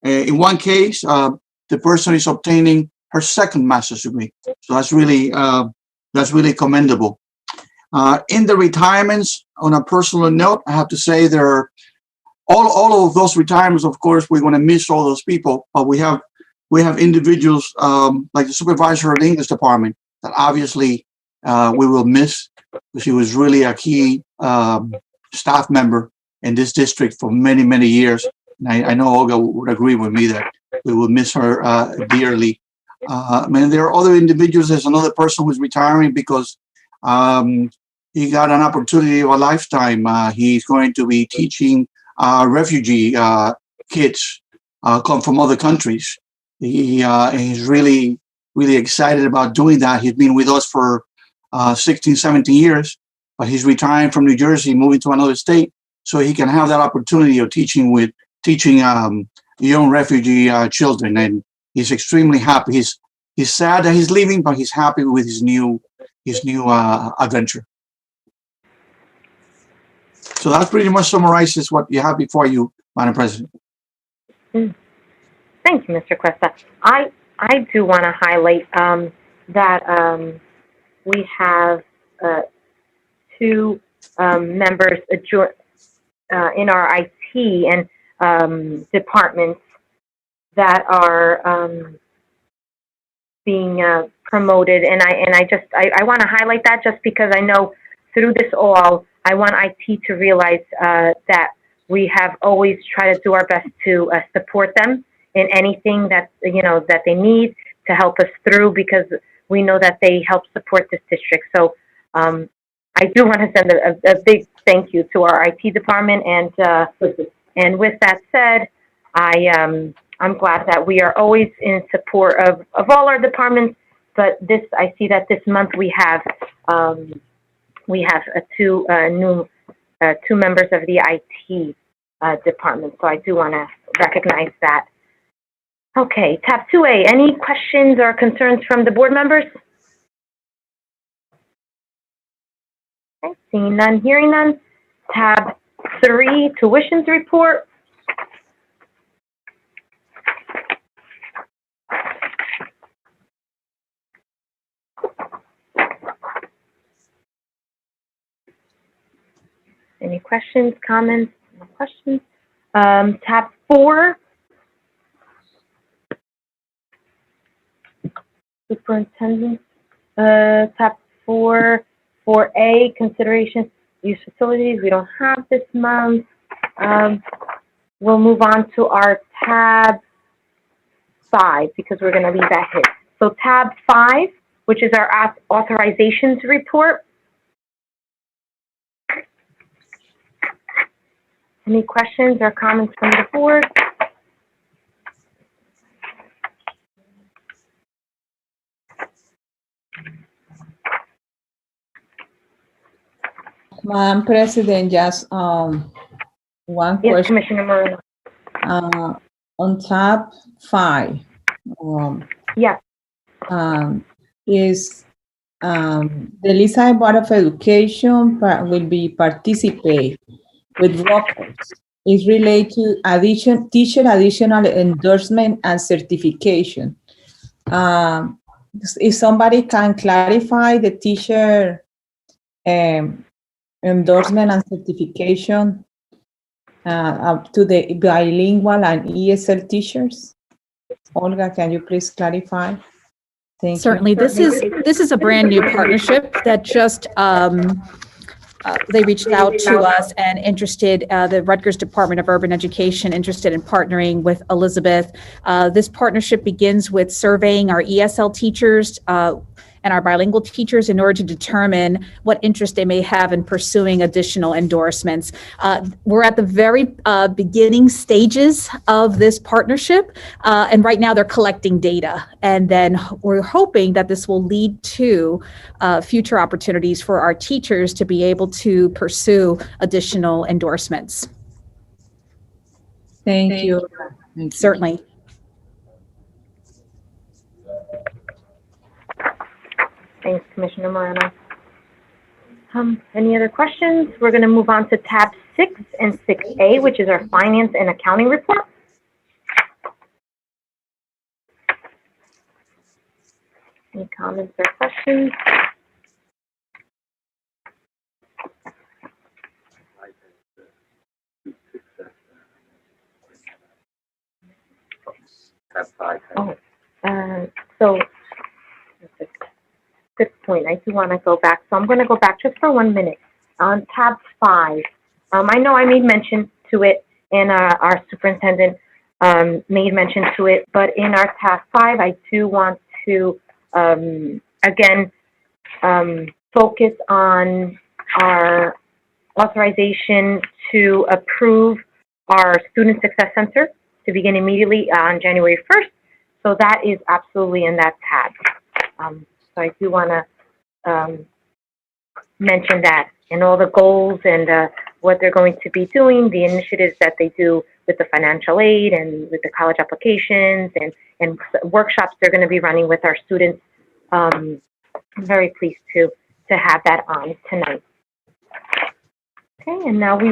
In one case, the person is obtaining her 2nd master's degree. So that's really commendable. In the retirements, on a personal note, I have to say there are all of those retirements. Of course, we're going to miss all those people, but we have individuals like the supervisor of the English department that obviously we will miss because she was really a key staff member in this district for many, many years. And I know Olga would agree with me that we will miss her dearly. And there are other individuals. There's another person who's retiring because he got an opportunity of a lifetime. He's going to be teaching refugee kids come from other countries. He's really, really excited about doing that. He's been with us for 16, 17 years, but he's retiring from New Jersey, moving to another state, so he can have that opportunity of teaching young refugee children. And he's extremely happy. He's sad that he's leaving, but he's happy with his new adventure. So that pretty much summarizes what you have before you, Madam President. Thank you, Mr. Cuesta. I do want to highlight that we have two members in our IT and departments that are being promoted, and I want to highlight that just because I know through this all, I want IT to realize that we have always tried to do our best to support them in anything that that they need to help us through, because we know that they help support this district. So I do want to send a big thank you to our IT department, and with that said, I'm glad that we are always in support of all our departments. But I see that this month we have two members of the IT department. So I do want to recognize that. Okay, tab 2A, any questions or concerns from the board members? Okay, seeing none, hearing none. Tab 3, tuitions report. Any questions, comments? No questions. Tab 4. Superintendent. Tab 4, 4A, consideration use facilities. We don't have this month. We'll move on to our tab 5 because we're going to leave that here. So tab 5, which is our authorizations report. Any questions or comments from the board? Madam President, just one Yes, question. Commissioner Moreno. On tab 5, yes. Is the Lehigh Board of Education will be participate with records. Is related to teacher additional endorsement and certification. If somebody can clarify the teacher endorsement and certification up to the bilingual and ESL teachers. Olga, can you please clarify? Thank Certainly. you. This is a brand new partnership that just they reached out to us and interested, the Rutgers Department of Urban Education interested in partnering with Elizabeth. This partnership begins with surveying our ESL teachers and our bilingual teachers in order to determine what interest they may have in pursuing additional endorsements. We're at the very beginning stages of this partnership, and right now they're collecting data. And then we're hoping that this will lead to future opportunities for our teachers to be able to pursue additional endorsements. Thank you. Certainly. Thanks, Commissioner Moreno. Any other questions? We're going to move on to tab 6 and 6A, which is our finance and accounting report. Any comments or questions? So good point. I do want to go back. So I'm going to go back just for 1 minute. On tab 5, I know I made mention to it, and our superintendent made mention to it, but in our tab 5, I do want to, again, focus on our authorization to approve our Student Success Center to begin immediately on January 1st. So that is absolutely in that tab. So I do want to mention that and all the goals and what they're going to be doing, the initiatives that they do with the financial aid and with the college applications and workshops they're going to be running with our students. I'm very pleased to have that on tonight. Okay, and now we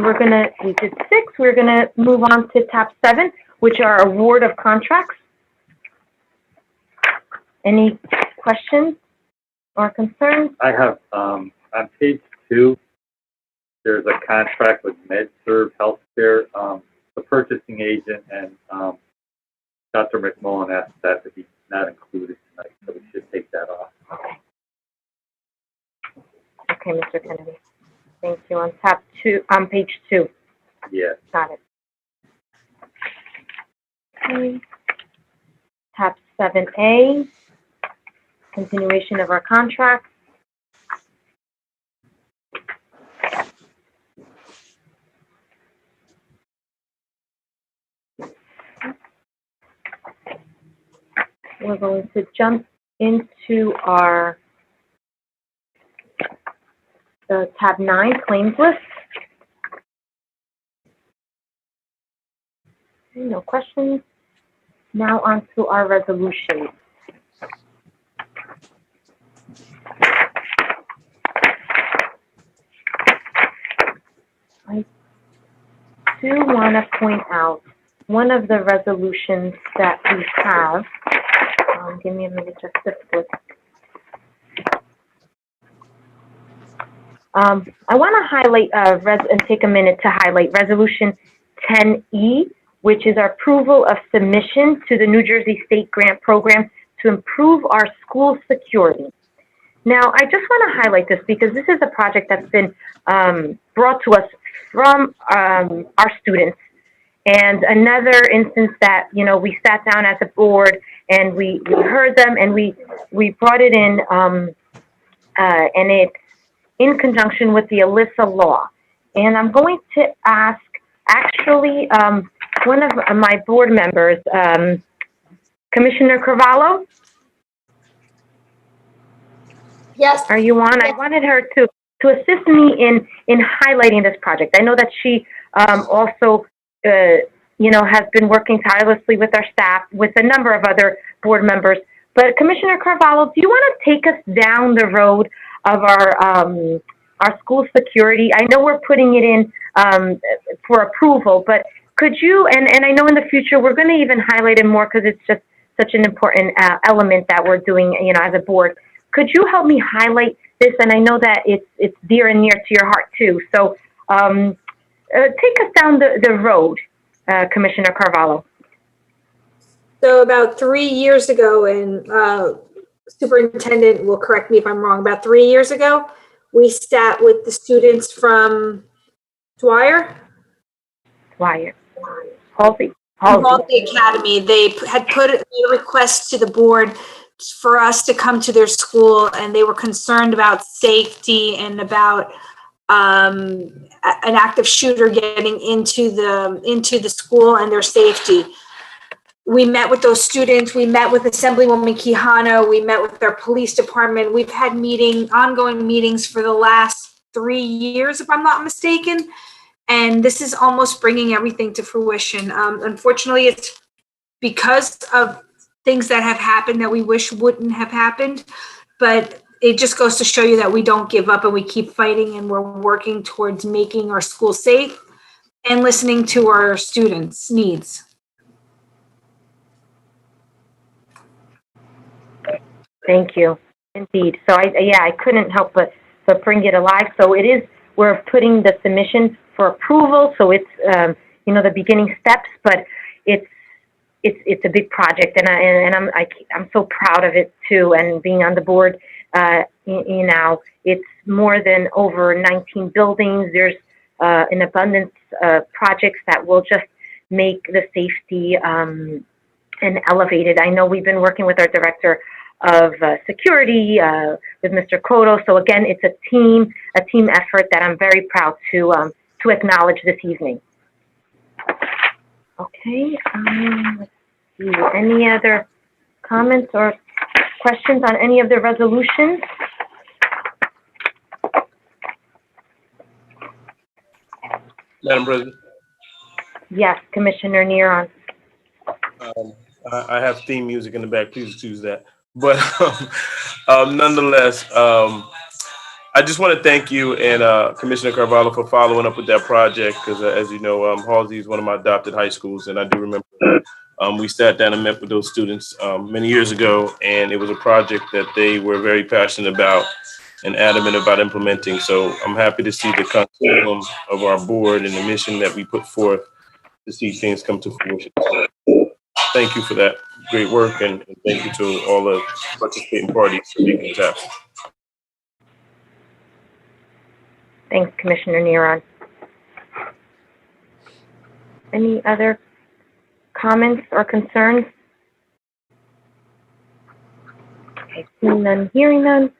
did 6. We're going to move on to tab 7, which are award of contracts. Any questions or concerns? I have, on page 2, there's a contract with MedServ Healthcare. The purchasing agent and Dr. McMullen asked that to be not included tonight, so we should take that off. Okay, Mr. Kennedy. Thank you. On tab 2, on page 2. Yeah. Got it. Okay. Tab 7A, continuation of our contract. We're going to jump into the tab 9, claims list. Okay, no questions. Now on to our resolutions. I do want to point out one of the resolutions that we have. Give me a minute just to flip. I want to highlight and take a minute to highlight Resolution 10E, which is our approval of submission to the New Jersey State Grant Program to improve our school security. Now, I just want to highlight this because this is a project that's been brought to us from our students. And another instance that, we sat down as a board and we heard them and we brought it in, and it's in conjunction with the ELISA law. And I'm going to ask, actually, one of my board members, Commissioner Carvalho? Yes. Are you on? I wanted her to assist me in highlighting this project. I know that she also has been working tirelessly with our staff, with a number of other board members. But Commissioner Carvalho, do you want to take us down the road of our school security? I know we're putting it in for approval, but could you, and I know in the future we're going to even highlight it more because it's just such an important element that we're doing, as a board. Could you help me highlight this? And I know that it's dear and near to your heart too. So take us down the road, Commissioner Carvalho. So about 3 years ago, and Superintendent will correct me if I'm wrong, about 3 years ago, we sat with the students from Halsey Academy. They had put a request to the board for us to come to their school, and they were concerned about safety and about an active shooter getting into the school and their safety. We met with those students. We met with Assemblywoman Quijano. We met with their police department. We've had ongoing meetings for the last 3 years, if I'm not mistaken. And this is almost bringing everything to fruition. Unfortunately, it's because of things that have happened that we wish wouldn't have happened. But it just goes to show you that we don't give up and we keep fighting, and we're working towards making our school safe and listening to our students' needs. Thank you. Indeed. So I couldn't help but bring it alive. So we're putting the submission for approval. So it's, the beginning steps, but it's a big project, and I'm so proud of it too. And being on the board, it's more than over 19 buildings. There's an abundance of projects that will just make the safety and elevated. I know we've been working with our director of security with Mr. Cotto. So again, it's a team effort that I'm very proud to acknowledge this evening. Okay. Let's see. Any other comments or questions on any of the resolutions? Madam President. Yes, Commissioner Neron. I have theme music in the back. Please excuse that. But nonetheless, I just want to thank you and Commissioner Carvalho for following up with that project because, as you know, Halsey is one of my adopted high schools, and I do remember we sat down and met with those students many years ago, and it was a project that they were very passionate about and adamant about implementing. So I'm happy to see the continuum of our board and the mission that we put forth to see things come to fruition. Thank you for that great work, and thank you to all the participating parties for making it happen. Thanks, Commissioner Neron. Any other comments or concerns? Okay, seeing none, hearing none.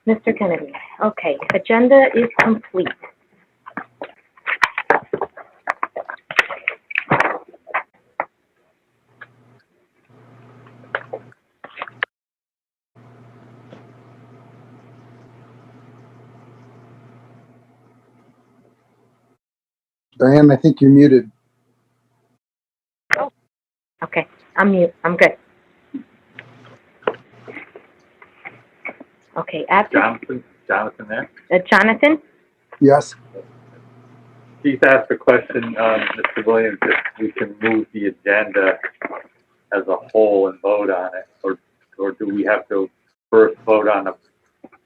Mr. Kennedy. Okay, agenda is complete. Diane, I think you're muted. Okay, I'm mute. I'm good. Okay, after Jonathan there? Jonathan? Yes. Keith asked a question, Mr. Williams, if we can move the agenda as a whole and vote on it, or do we have to first vote on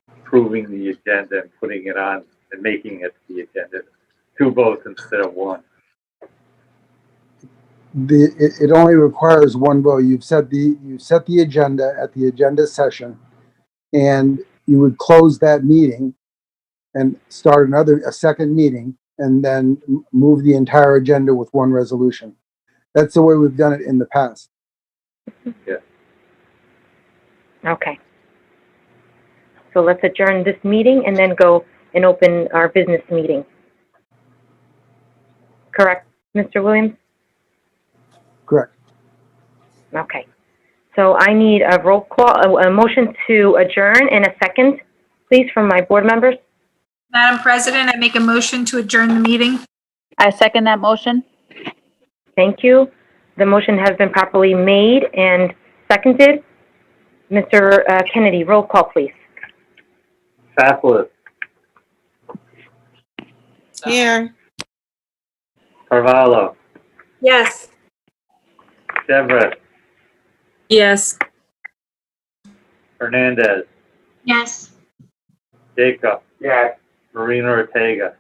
approving the agenda and putting it on and making it the agenda? 2 votes instead of 1. It only requires 1 vote. You set the agenda at the agenda session, and you would close that meeting and start a second meeting, and then move the entire agenda with 1 resolution. That's the way we've done it in the past. Yeah. Okay. So let's adjourn this meeting and then go and open our business meeting. Correct, Mr. Williams? Correct. Okay. So I need a roll call, a motion to adjourn in a second, please, from my board members. Madam President, I make a motion to adjourn the meeting. I second that motion. Thank you. The motion has been properly made and seconded. Mr. Kennedy, roll call, please. Fathfuller, Here. Carvalho, Yes. Chevrolet, Yes. Hernandez, Yes. Jacob, Yes. Marina Ortega.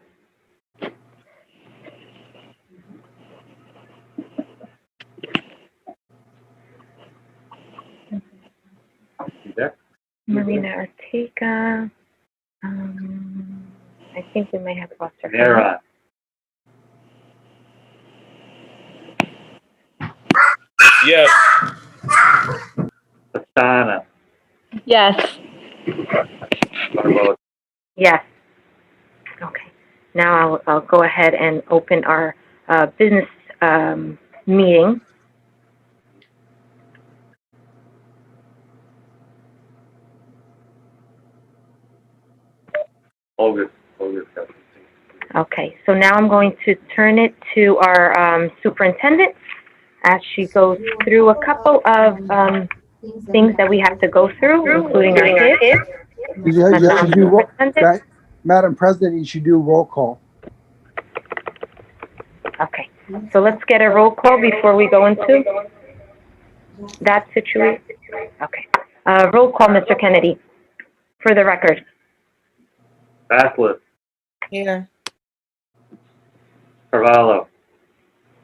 You there? Marina Ortega. I think we may have lost her. Neron. Yes. Pastana. Yes. Barbosa. Yes. Okay. Now I'll go ahead and open our business meeting. August. Okay, so now I'm going to turn it to our superintendent as she goes through a couple of things that we have to go through, including our kids. Madam President, you should do roll call. Okay, so let's get a roll call before we go into that situation. Okay, roll call, Mr. Kennedy, for the record. Bathlet, Here. Carvalho,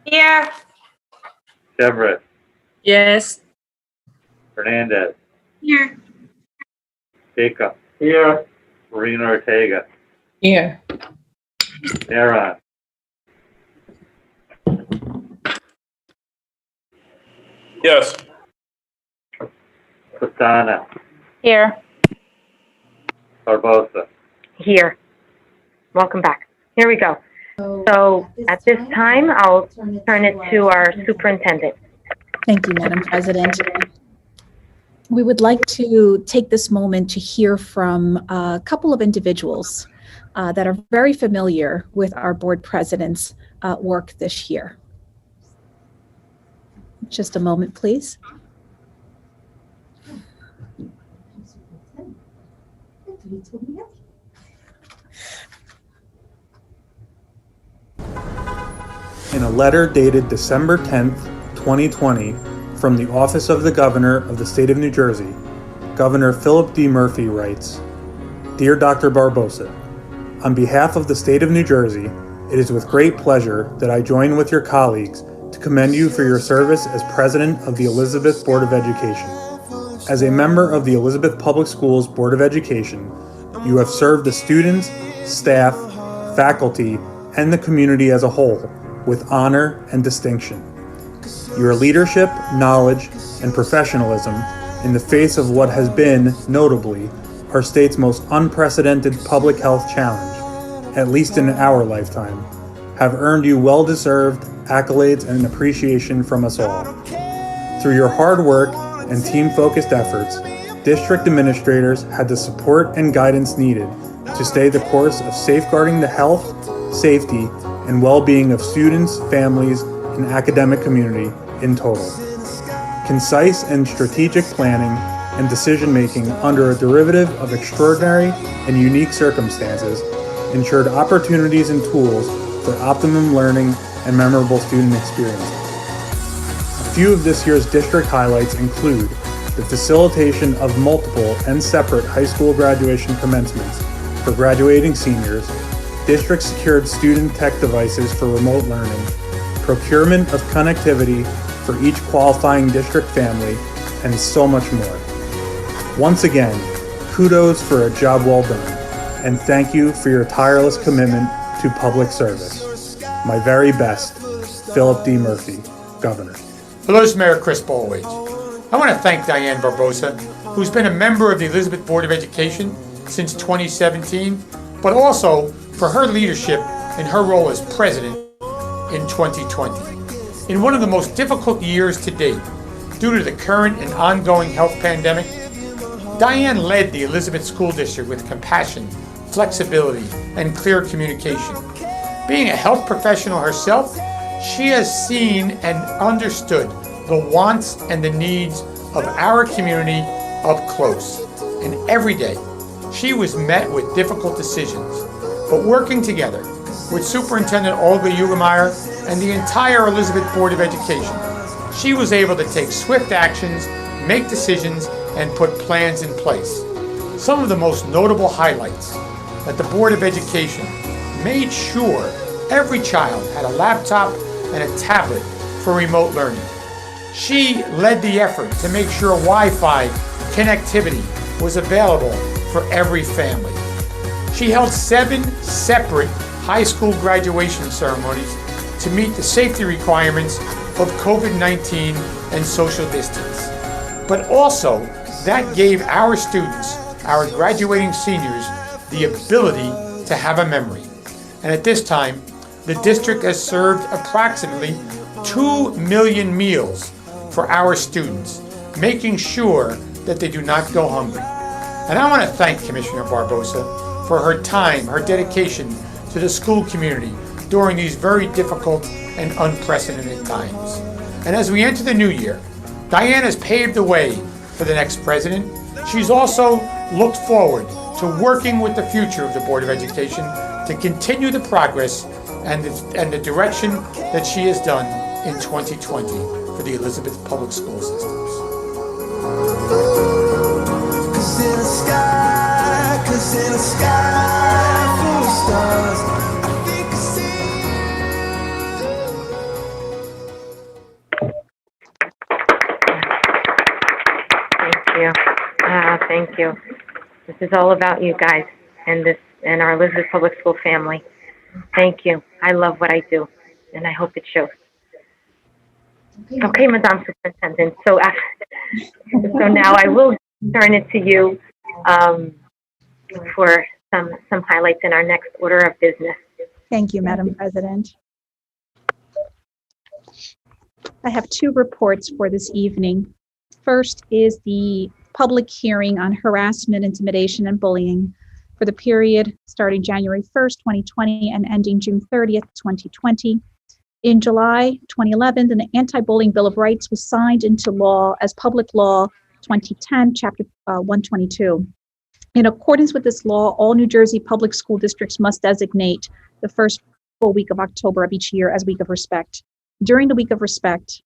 Here. Chevrolet, Yes. Hernandez, Here. Jacob, Here. Marina Ortega, Here. Neron. Yes. Pastana, Here. Barbosa. Here. Welcome back. Here we go. So at this time, I'll turn it to our superintendent. Thank you, Madam President. We would like to take this moment to hear from a couple of individuals. that are very familiar with our board president's work this year. Just a moment, please. In a letter dated December 10th, 2020, from the Office of the Governor of the State of New Jersey, Governor Philip D. Murphy writes, "Dear Dr. Barbosa, on behalf of the State of New Jersey, it is with great pleasure that I join with your colleagues to commend you for your service as President of the Elizabeth Board of Education. As a member of the Elizabeth Public Schools Board of Education, you have served the students, staff, faculty, and the community as a whole with honor and distinction. Your leadership, knowledge, and professionalism in the face of what has been, notably, our state's most unprecedented public health challenge, at least in our lifetime, have earned you well-deserved accolades and appreciation from us all. Through your hard work and team-focused efforts, district administrators had the support and guidance needed to stay the course of safeguarding the health, safety, and well-being of students, families, and academic community in total. Concise and strategic planning and decision-making under a derivative of extraordinary and unique circumstances ensured opportunities and tools for optimum learning and memorable student experiences. A few of this year's district highlights include the facilitation of multiple and separate high school graduation commencements for graduating seniors, district secured student tech devices for remote learning, procurement of connectivity for each qualifying district family, and so much more. Once again, kudos for a job well done, and thank you for your tireless commitment to public service. My very best, Philip D. Murphy, Governor. Hello, Mayor Chris Ballwage. I want to thank Diane Barbosa, who's been a member of the Elizabeth Board of Education since 2017, but also for her leadership in her role as president in 2020. In one of the most difficult years to date, due to the current and ongoing health pandemic, Diane led the Elizabeth School District with compassion, flexibility, and clear communication. Being a health professional herself, she has seen and understood the wants and the needs of our community up close. And every day, she was met with difficult decisions. But working together with Superintendent Olga Ugemeyer and the entire Elizabeth Board of Education, she was able to take swift actions, make decisions, and put plans in place. Some of the most notable highlights that the Board of Education made sure every child had a laptop and a tablet for remote learning. She led the effort to make sure Wi-Fi connectivity was available for every family. She held 7 separate high school graduation ceremonies to meet the safety requirements of COVID-19 and social distance. But also, that gave our students, our graduating seniors, the ability to have a memory. And at this time, the district has served approximately 2 million meals for our students, making sure that they do not go hungry. And I want to thank Commissioner Barbosa for her time, her dedication to the school community during these very difficult and unprecedented times. And as we enter the new year, Diane has paved the way for the next president. She's also looked forward to working with the future of the Board of Education to continue the progress and the direction that she has done in 2020 for the Elizabeth Public School Systems. Thank you. This is all about you guys and our Elizabeth Public School family. Thank you. I love what I do, and I hope it shows. Okay, Madam Superintendent. So now I will turn it to you for some highlights in our next order of business. Thank you, Madam President. I have 2 reports for this evening. First is the public hearing on harassment, intimidation, and bullying for the period starting January 1st, 2020 and ending June 30th, 2020. In July 2011, the Anti-Bullying Bill of Rights was signed into law as Public Law 2010, Chapter 122. In accordance with this law, all New Jersey public school districts must designate the first full week of October of each year as Week of Respect. During the Week of Respect,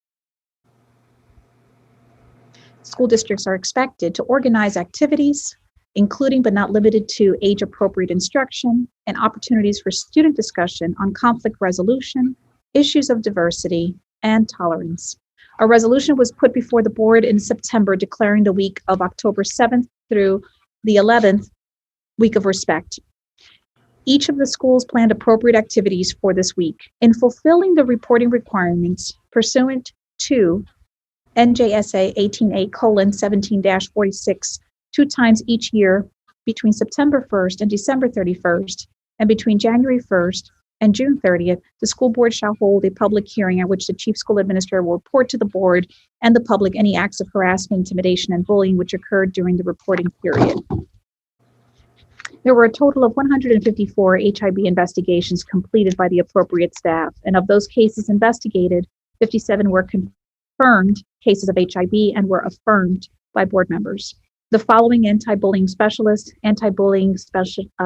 school districts are expected to organize activities, including but not limited to age-appropriate instruction and opportunities for student discussion on conflict resolution, issues of diversity, and tolerance. A resolution was put before the board in September declaring the week of October 7th through the 11th Week of Respect. Each of the schools planned appropriate activities for this week. In fulfilling the reporting requirements pursuant to NJSA 18A:17-46, 2 times each year between September 1st and December 31st, and between January 1st and June 30th, the school board shall hold a public hearing at which the chief school administrator will report to the board and the public any acts of harassment, intimidation, and bullying which occurred during the reporting period. There were a total of 154 HIB investigations completed by the appropriate staff, and of those cases investigated, 57 were confirmed cases of HIB and were affirmed by board members. The following anti-bullying specialist,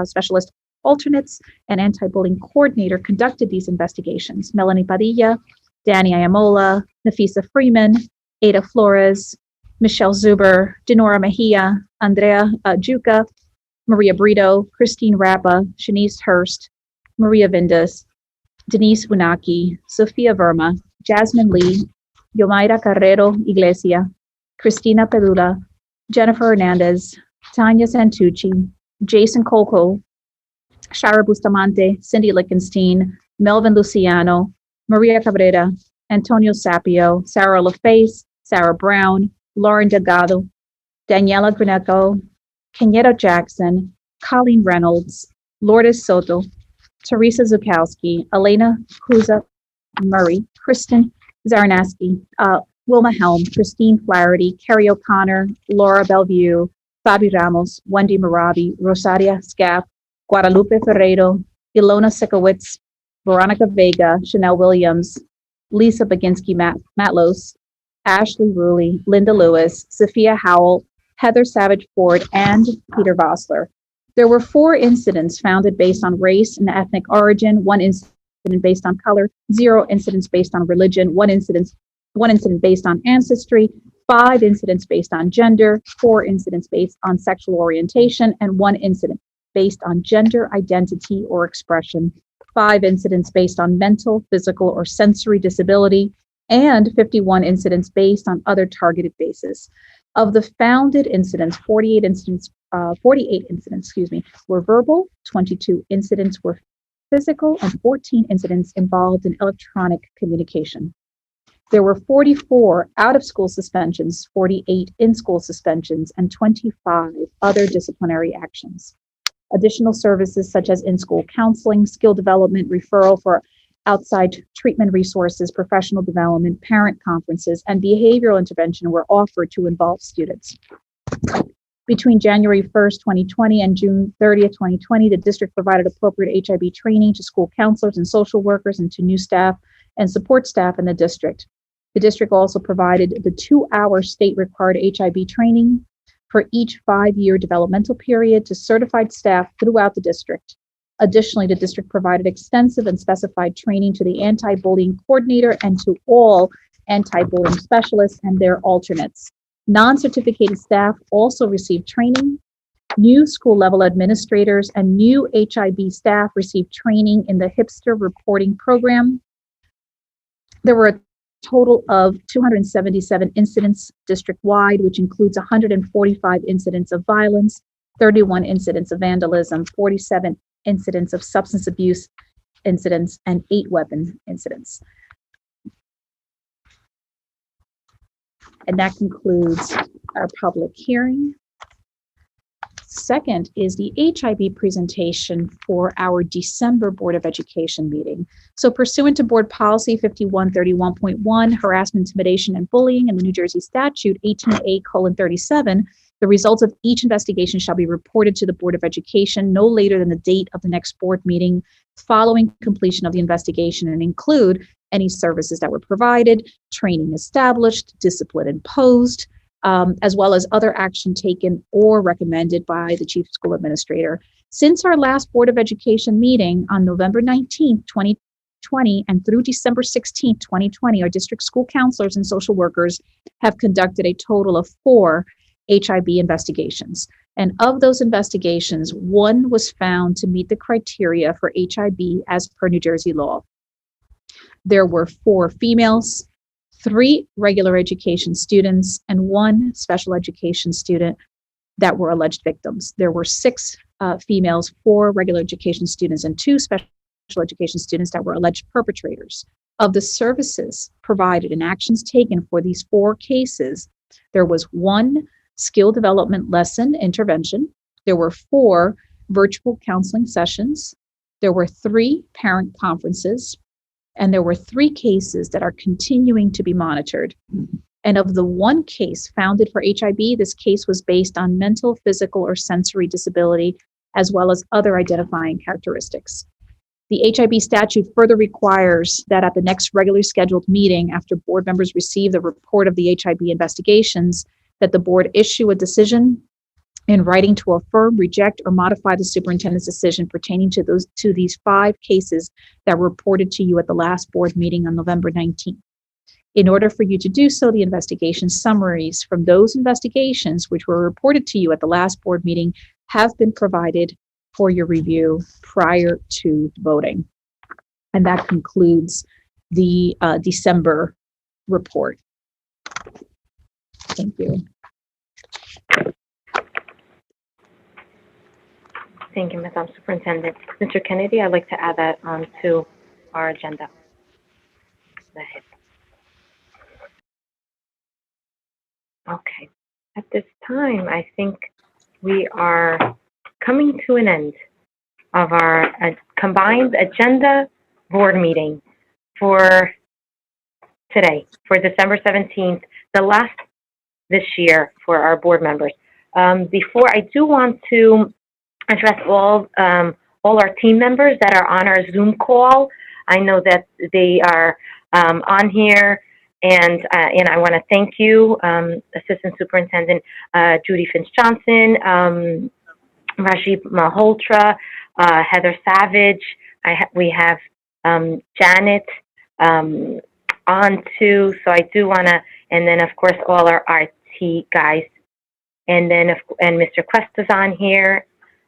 specialist alternates, and anti-bullying coordinator conducted these investigations: Melanie Padilla, Danny Ayamola, Nafisa Freeman, Ada Flores, Michelle Zuber, Denora Mejia, Andrea Juca, Maria Brito, Christine Rappa, Shanice Hurst, Maria Vindas, Denise Winaki, Sophia Verma, Jasmine Lee, Yomaira Carrero Iglesia, Cristina Pedula, Jennifer Hernandez, Tanya Santucci, Jason Colco, Shara Bustamante, Cindy Lickenstein, Melvin Luciano, Maria Cabrera, Antonio Sapio, Sarah LaFace, Sarah Brown, Lauren Delgado, Daniela Greneco, Kenyatta Jackson, Colleen Reynolds, Lourdes Soto, Teresa Zukowski, Elena Kuza Murray, Kristen Zarnaski, Wilma Helm, Christine Flaherty, Carrie O'Connor, Laura Bellevue, Fabi Ramos, Wendy Marabi, Rosaria Scaff, Guadalupe Ferreiro, Ilona Sikowitz, Veronica Vega, Chanel Williams, Lisa Baginski Matlos, Ashley Ruley, Linda Lewis, Sophia Howell, Heather Savage Ford, and Peter Vossler. There were 4 incidents founded based on race and ethnic origin, 1 incident based on color, 0 incidents based on religion, 1 incident based on ancestry, 5 incidents based on gender, 4 incidents based on sexual orientation, and 1 incident based on gender identity or expression, 5 incidents based on mental, physical, or sensory disability, and 51 incidents based on other targeted bases. Of the founded incidents, 48 incidents were verbal, 22 incidents were physical, and 14 incidents involved in electronic communication. There were 44 out-of-school suspensions, 48 in-school suspensions, and 25 other disciplinary actions. Additional services such as in-school counseling, skill development, referral for outside treatment resources, professional development, parent conferences, and behavioral intervention were offered to involve students. Between January 1st, 2020 and June 30th, 2020, the district provided appropriate HIB training to school counselors and social workers and to new staff and support staff in the district. The district also provided the 2-hour state-required HIB training for each 5-year developmental period to certified staff throughout the district. Additionally, the district provided extensive and specified training to the anti-bullying coordinator and to all anti-bullying specialists and their alternates. Non-certificated staff also received training. New school-level administrators and new HIB staff received training in the HIPSTER reporting program. There were a total of 277 incidents district-wide, which includes 145 incidents of violence, 31 incidents of vandalism, 47 incidents of substance abuse incidents, and 8 weapon incidents. And that concludes our public hearing. Second is the HIB presentation for our December Board of Education meeting. So pursuant to Board Policy 5131.1, harassment, intimidation, and bullying, and the New Jersey Statute 18A:37, The results of each investigation shall be reported to the Board of Education no later than the date of the next board meeting following completion of the investigation, and include any services that were provided, training established, discipline imposed, as well as other action taken or recommended by the Chief School Administrator. Since our last Board of Education meeting on November 19th, 2020, and through December 16th, 2020, our district school counselors and social workers have conducted a total of 4 HIB investigations. And of those investigations, 1 was found to meet the criteria for HIB as per New Jersey law. There were 4 females, 3 regular education students, and 1 special education student that were alleged victims. There were 6 females, 4 regular education students, and 2 special education students that were alleged perpetrators. Of the services provided and actions taken for these 4 cases, there was 1 skill development lesson intervention. There were 4 virtual counseling sessions. There were 3 parent conferences, and there were 3 cases that are continuing to be monitored. And of the 1 case founded for HIB, this case was based on mental, physical, or sensory disability, as well as other identifying characteristics. The HIB statute further requires that at the next regularly scheduled meeting, after board members receive the report of the HIB investigations, that the board issue a decision in writing to affirm, reject, or modify the superintendent's decision pertaining to these 5 cases that were reported to you at the last board meeting on November 19th. In order for you to do so, the investigation summaries from those investigations which were reported to you at the last board meeting have been provided for your review prior to voting. And that concludes the December report. Thank you. Thank you, Madam Superintendent. Mr. Kennedy, I'd like to add that onto our agenda. Go ahead. Okay. At this time, I think we are coming to an end of our combined agenda board meeting for today, for December 17th, the last this year for our board members. Before, I do want to address all our team members that are on our Zoom call. I know that they are on here, and I want to thank you, Assistant Superintendent Judy Finch-Johnson, Rajib Malhotra, Heather Savage. We have Janet on too. So I do want to, and then of course all our IT guys, and then and Mr. Quest is on here,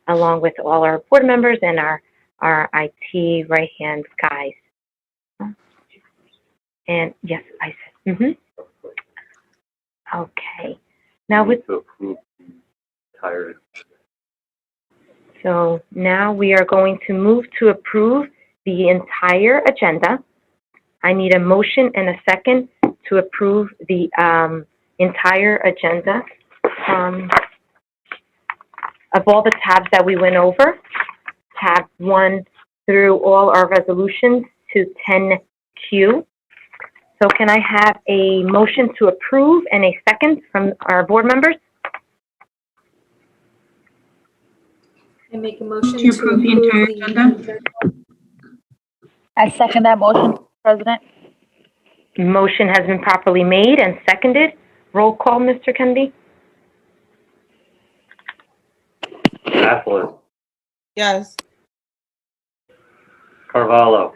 along with all our board members and our IT right-hand guys. And yes, I said, Okay. Now with, so now we are going to move to approve the entire agenda. I need a motion and a second to approve the entire agenda. Of all the tabs that we went over, tab 1 through all our resolutions to 10Q. So can I have a motion to approve and a second from our board members? I make a motion to approve the entire agenda. I second that motion, President. Motion has been properly made and seconded. Roll call, Mr. Kennedy. Baffler, Yes. Carvalho,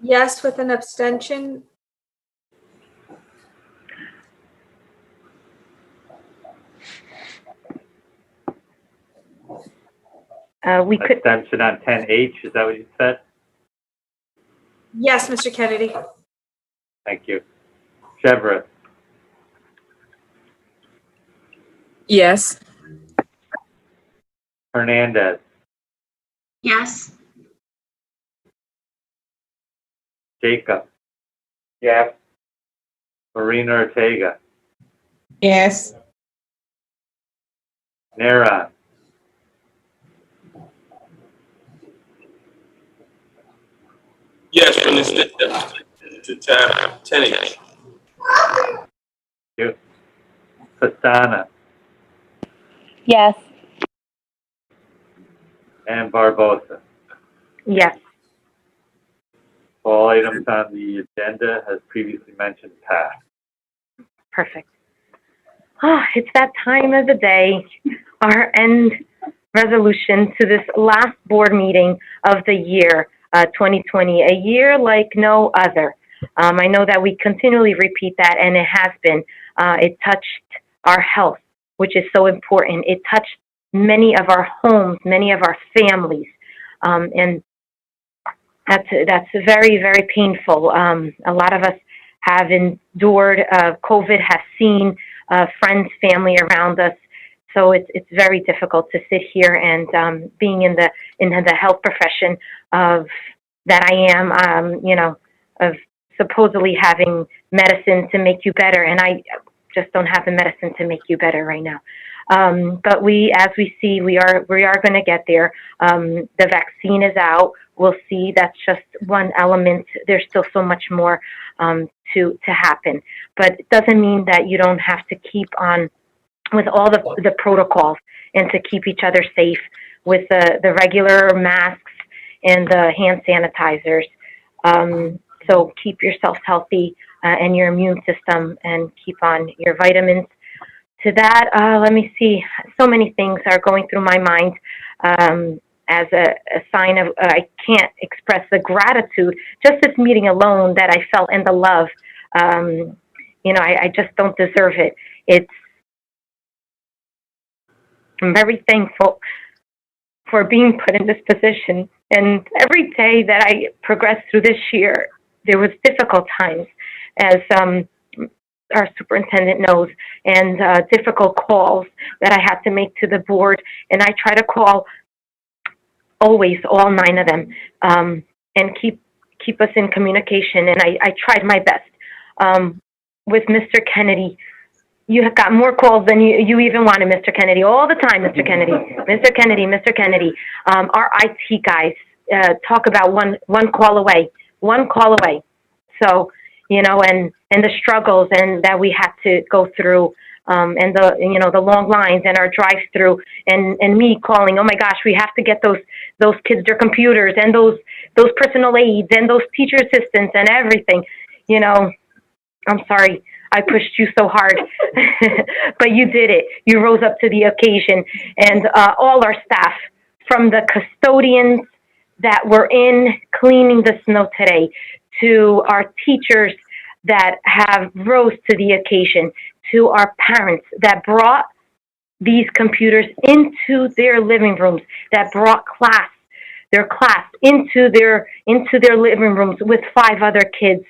Yes, with an abstention. We could. extension on 10H, is that what you said? Yes, Mr. Kennedy. Thank you. Chevrolet, Yes. Hernandez, Yes. Jacob, Yes. Marina Ortega, Yes. Neron, Yes, from the to tab 10H. you. Fasana, Yes. and Barbosa. Yes. All items on the agenda, as previously mentioned, passed. Perfect. Oh, it's that time of the day, our end resolution to this last board meeting of the year, 2020, a year like no other. I know that we continually repeat that, and it has been. It touched our health, which is so important. It touched many of our homes, many of our families, and that's very, very painful. A lot of us have endured COVID, have seen friends, family around us. So it's very difficult to sit here and being in the health profession of that I am, of supposedly having medicine to make you better, and I just don't have the medicine to make you better right now. But as we see, we are going to get there. The vaccine is out. We'll see. That's just one element. There's still so much more to happen, but it doesn't mean that you don't have to keep on with all the protocols and to keep each other safe with the regular masks and the hand sanitizers. So keep yourself healthy and your immune system, and keep on your vitamins. To that, let me see. So many things are going through my mind as a sign of, I can't express the gratitude, just this meeting alone that I felt, and the love. I just don't deserve it. I'm very thankful for being put in this position. And every day that I progressed through this year, there was difficult times, as our superintendent knows, and difficult calls that I had to make to the board. And I try to call always, all 9 of them, and keep us in communication. And I tried my best. With Mr. Kennedy, you have got more calls than you even wanted, Mr. Kennedy, all the time, Mr. Kennedy, Mr. Kennedy, Mr. Kennedy. Our IT guys talk about one call away. So, and the struggles and that we had to go through, and the long lines and our drive-through, and me calling, oh my gosh, we have to get those kids their computers, and those personal aides, and those teacher assistants, and everything. I'm sorry I pushed you so hard, but you did it. You rose up to the occasion, and all our staff, from the custodians that were in cleaning the snow today, to our teachers that have rose to the occasion, to our parents that brought these computers into their living rooms, that brought their class into their living rooms with 5 other kids.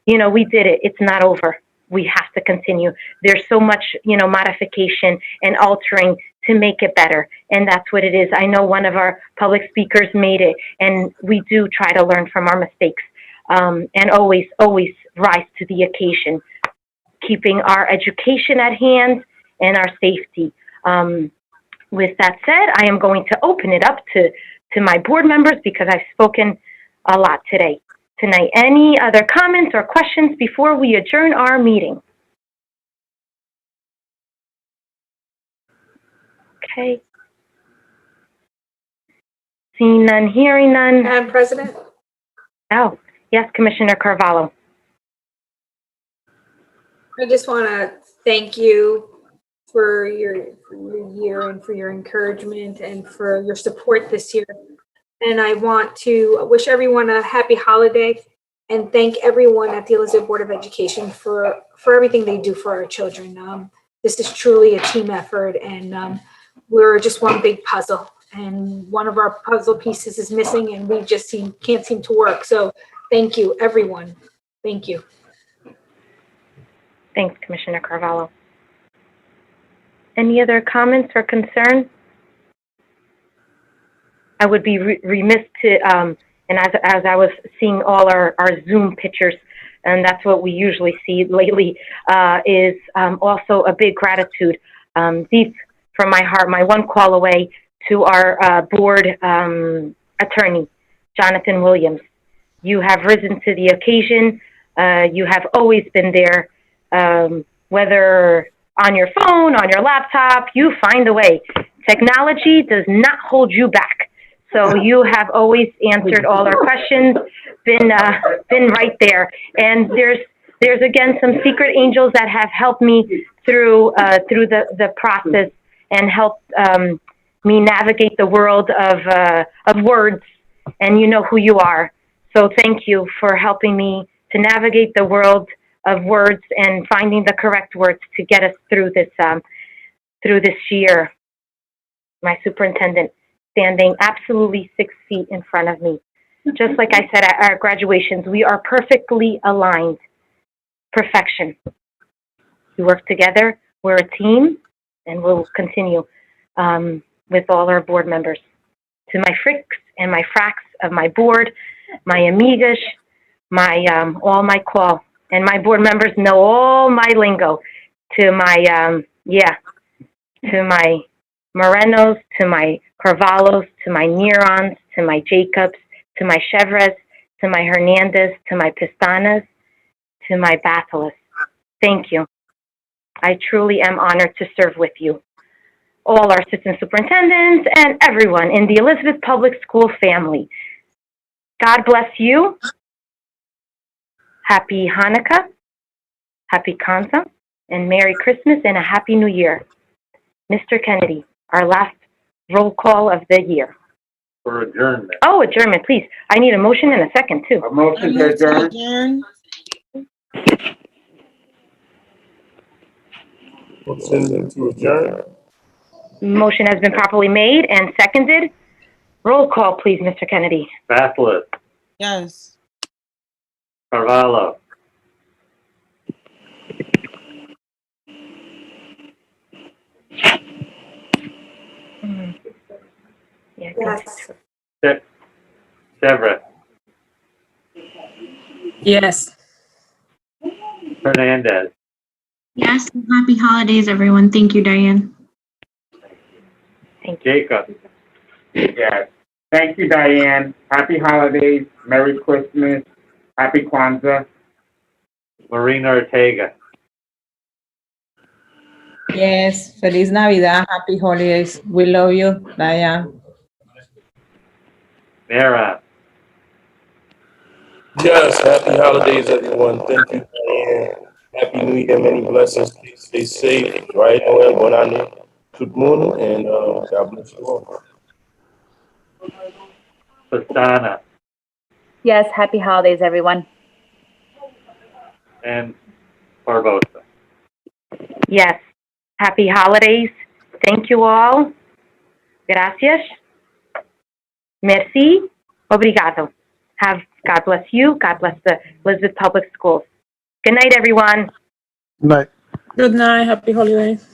We did it. It's not over. We have to continue. There's so much, modification and altering to make it better. And that's what it is. I know one of our public speakers made it, and we do try to learn from our mistakes, and always rise to the occasion, keeping our education at hand and our safety. With that said, I am going to open it up to my board members, because I've spoken a lot tonight. Any other comments or questions before we adjourn our meeting? Okay. Seeing none, hearing none. Madam President? Oh, yes, Commissioner Carvalho. I just want to thank you for your year, and for your encouragement, and for your support this year. And I want to wish everyone a happy holiday, and thank everyone at the Elizabeth Board of Education for everything they do for our children. This is truly a team effort, and we're just one big puzzle, and one of our puzzle pieces is missing, and we just can't seem to work. So thank you, everyone. Thank you. Thanks, Commissioner Carvalho. Any other comments or concerns? I would be remiss to, and as I was seeing all our Zoom pictures, and that's what we usually see lately, is also a big gratitude, deep from my heart, my one call away, to our board attorney, Jonathan Williams. You have risen to the occasion. You have always been there, whether on your phone, on your laptop, you find a way. Technology does not hold you back. So you have always answered all our questions, been right there. And there's again some secret angels that have helped me through the process and helped me navigate the world of words, and you know who you are. So thank you for helping me to navigate the world of words and finding the correct words to get us through this year. My superintendent standing absolutely 6 feet in front of me. Just like I said at our graduations, we are perfectly aligned. Perfection. We work together, we're a team, and we'll continue with all our board members. To my fricks and my fracks of my board, my amigas, my all my call, and my board members know all my lingo. To my to my Morenos, to my Carvalhos, to my Nerons, to my Jacobs, to my Chevres, to my Hernandez, to my Pistanas, to my Bathalis. Thank you. I truly am honored to serve with you, all our assistant superintendents, and everyone in the Elizabeth Public School family. God bless you. Happy Hanukkah, Happy Kwanzaa, and Merry Christmas, and a Happy New Year. Mr. Kennedy, our last roll call of the year. For adjournment. Oh, adjournment, please. I need a motion and a second, too. A motion to adjourn. Motion to adjourn. Motion has been properly made and seconded. Roll call, please, Mr. Kennedy. Bathalis, Yes. Carvalho, Yeah, Yes. Chevre, Yes. Hernandez, Yes, and happy holidays, everyone. Thank you, Diane. Jacob, Yes. Thank you, Diane. Happy holidays. Merry Christmas. Happy Kwanzaa. Marina Ortega, Yes. Feliz Navidad. Happy holidays. We love you, Diane. Mara, Yes, happy holidays, everyone. Thank you, Diane. Happy New Year, many blessings. Please stay safe, right? Noel, bon année, tout le monde, and God bless you all. Pastana, Yes, happy holidays, everyone. and Barbosa. Yes. Happy holidays. Thank you all. Gracias. Merci. Obrigado. God bless you. God bless the Elizabeth Public Schools. Good night, everyone. Night. Good night. Happy holidays.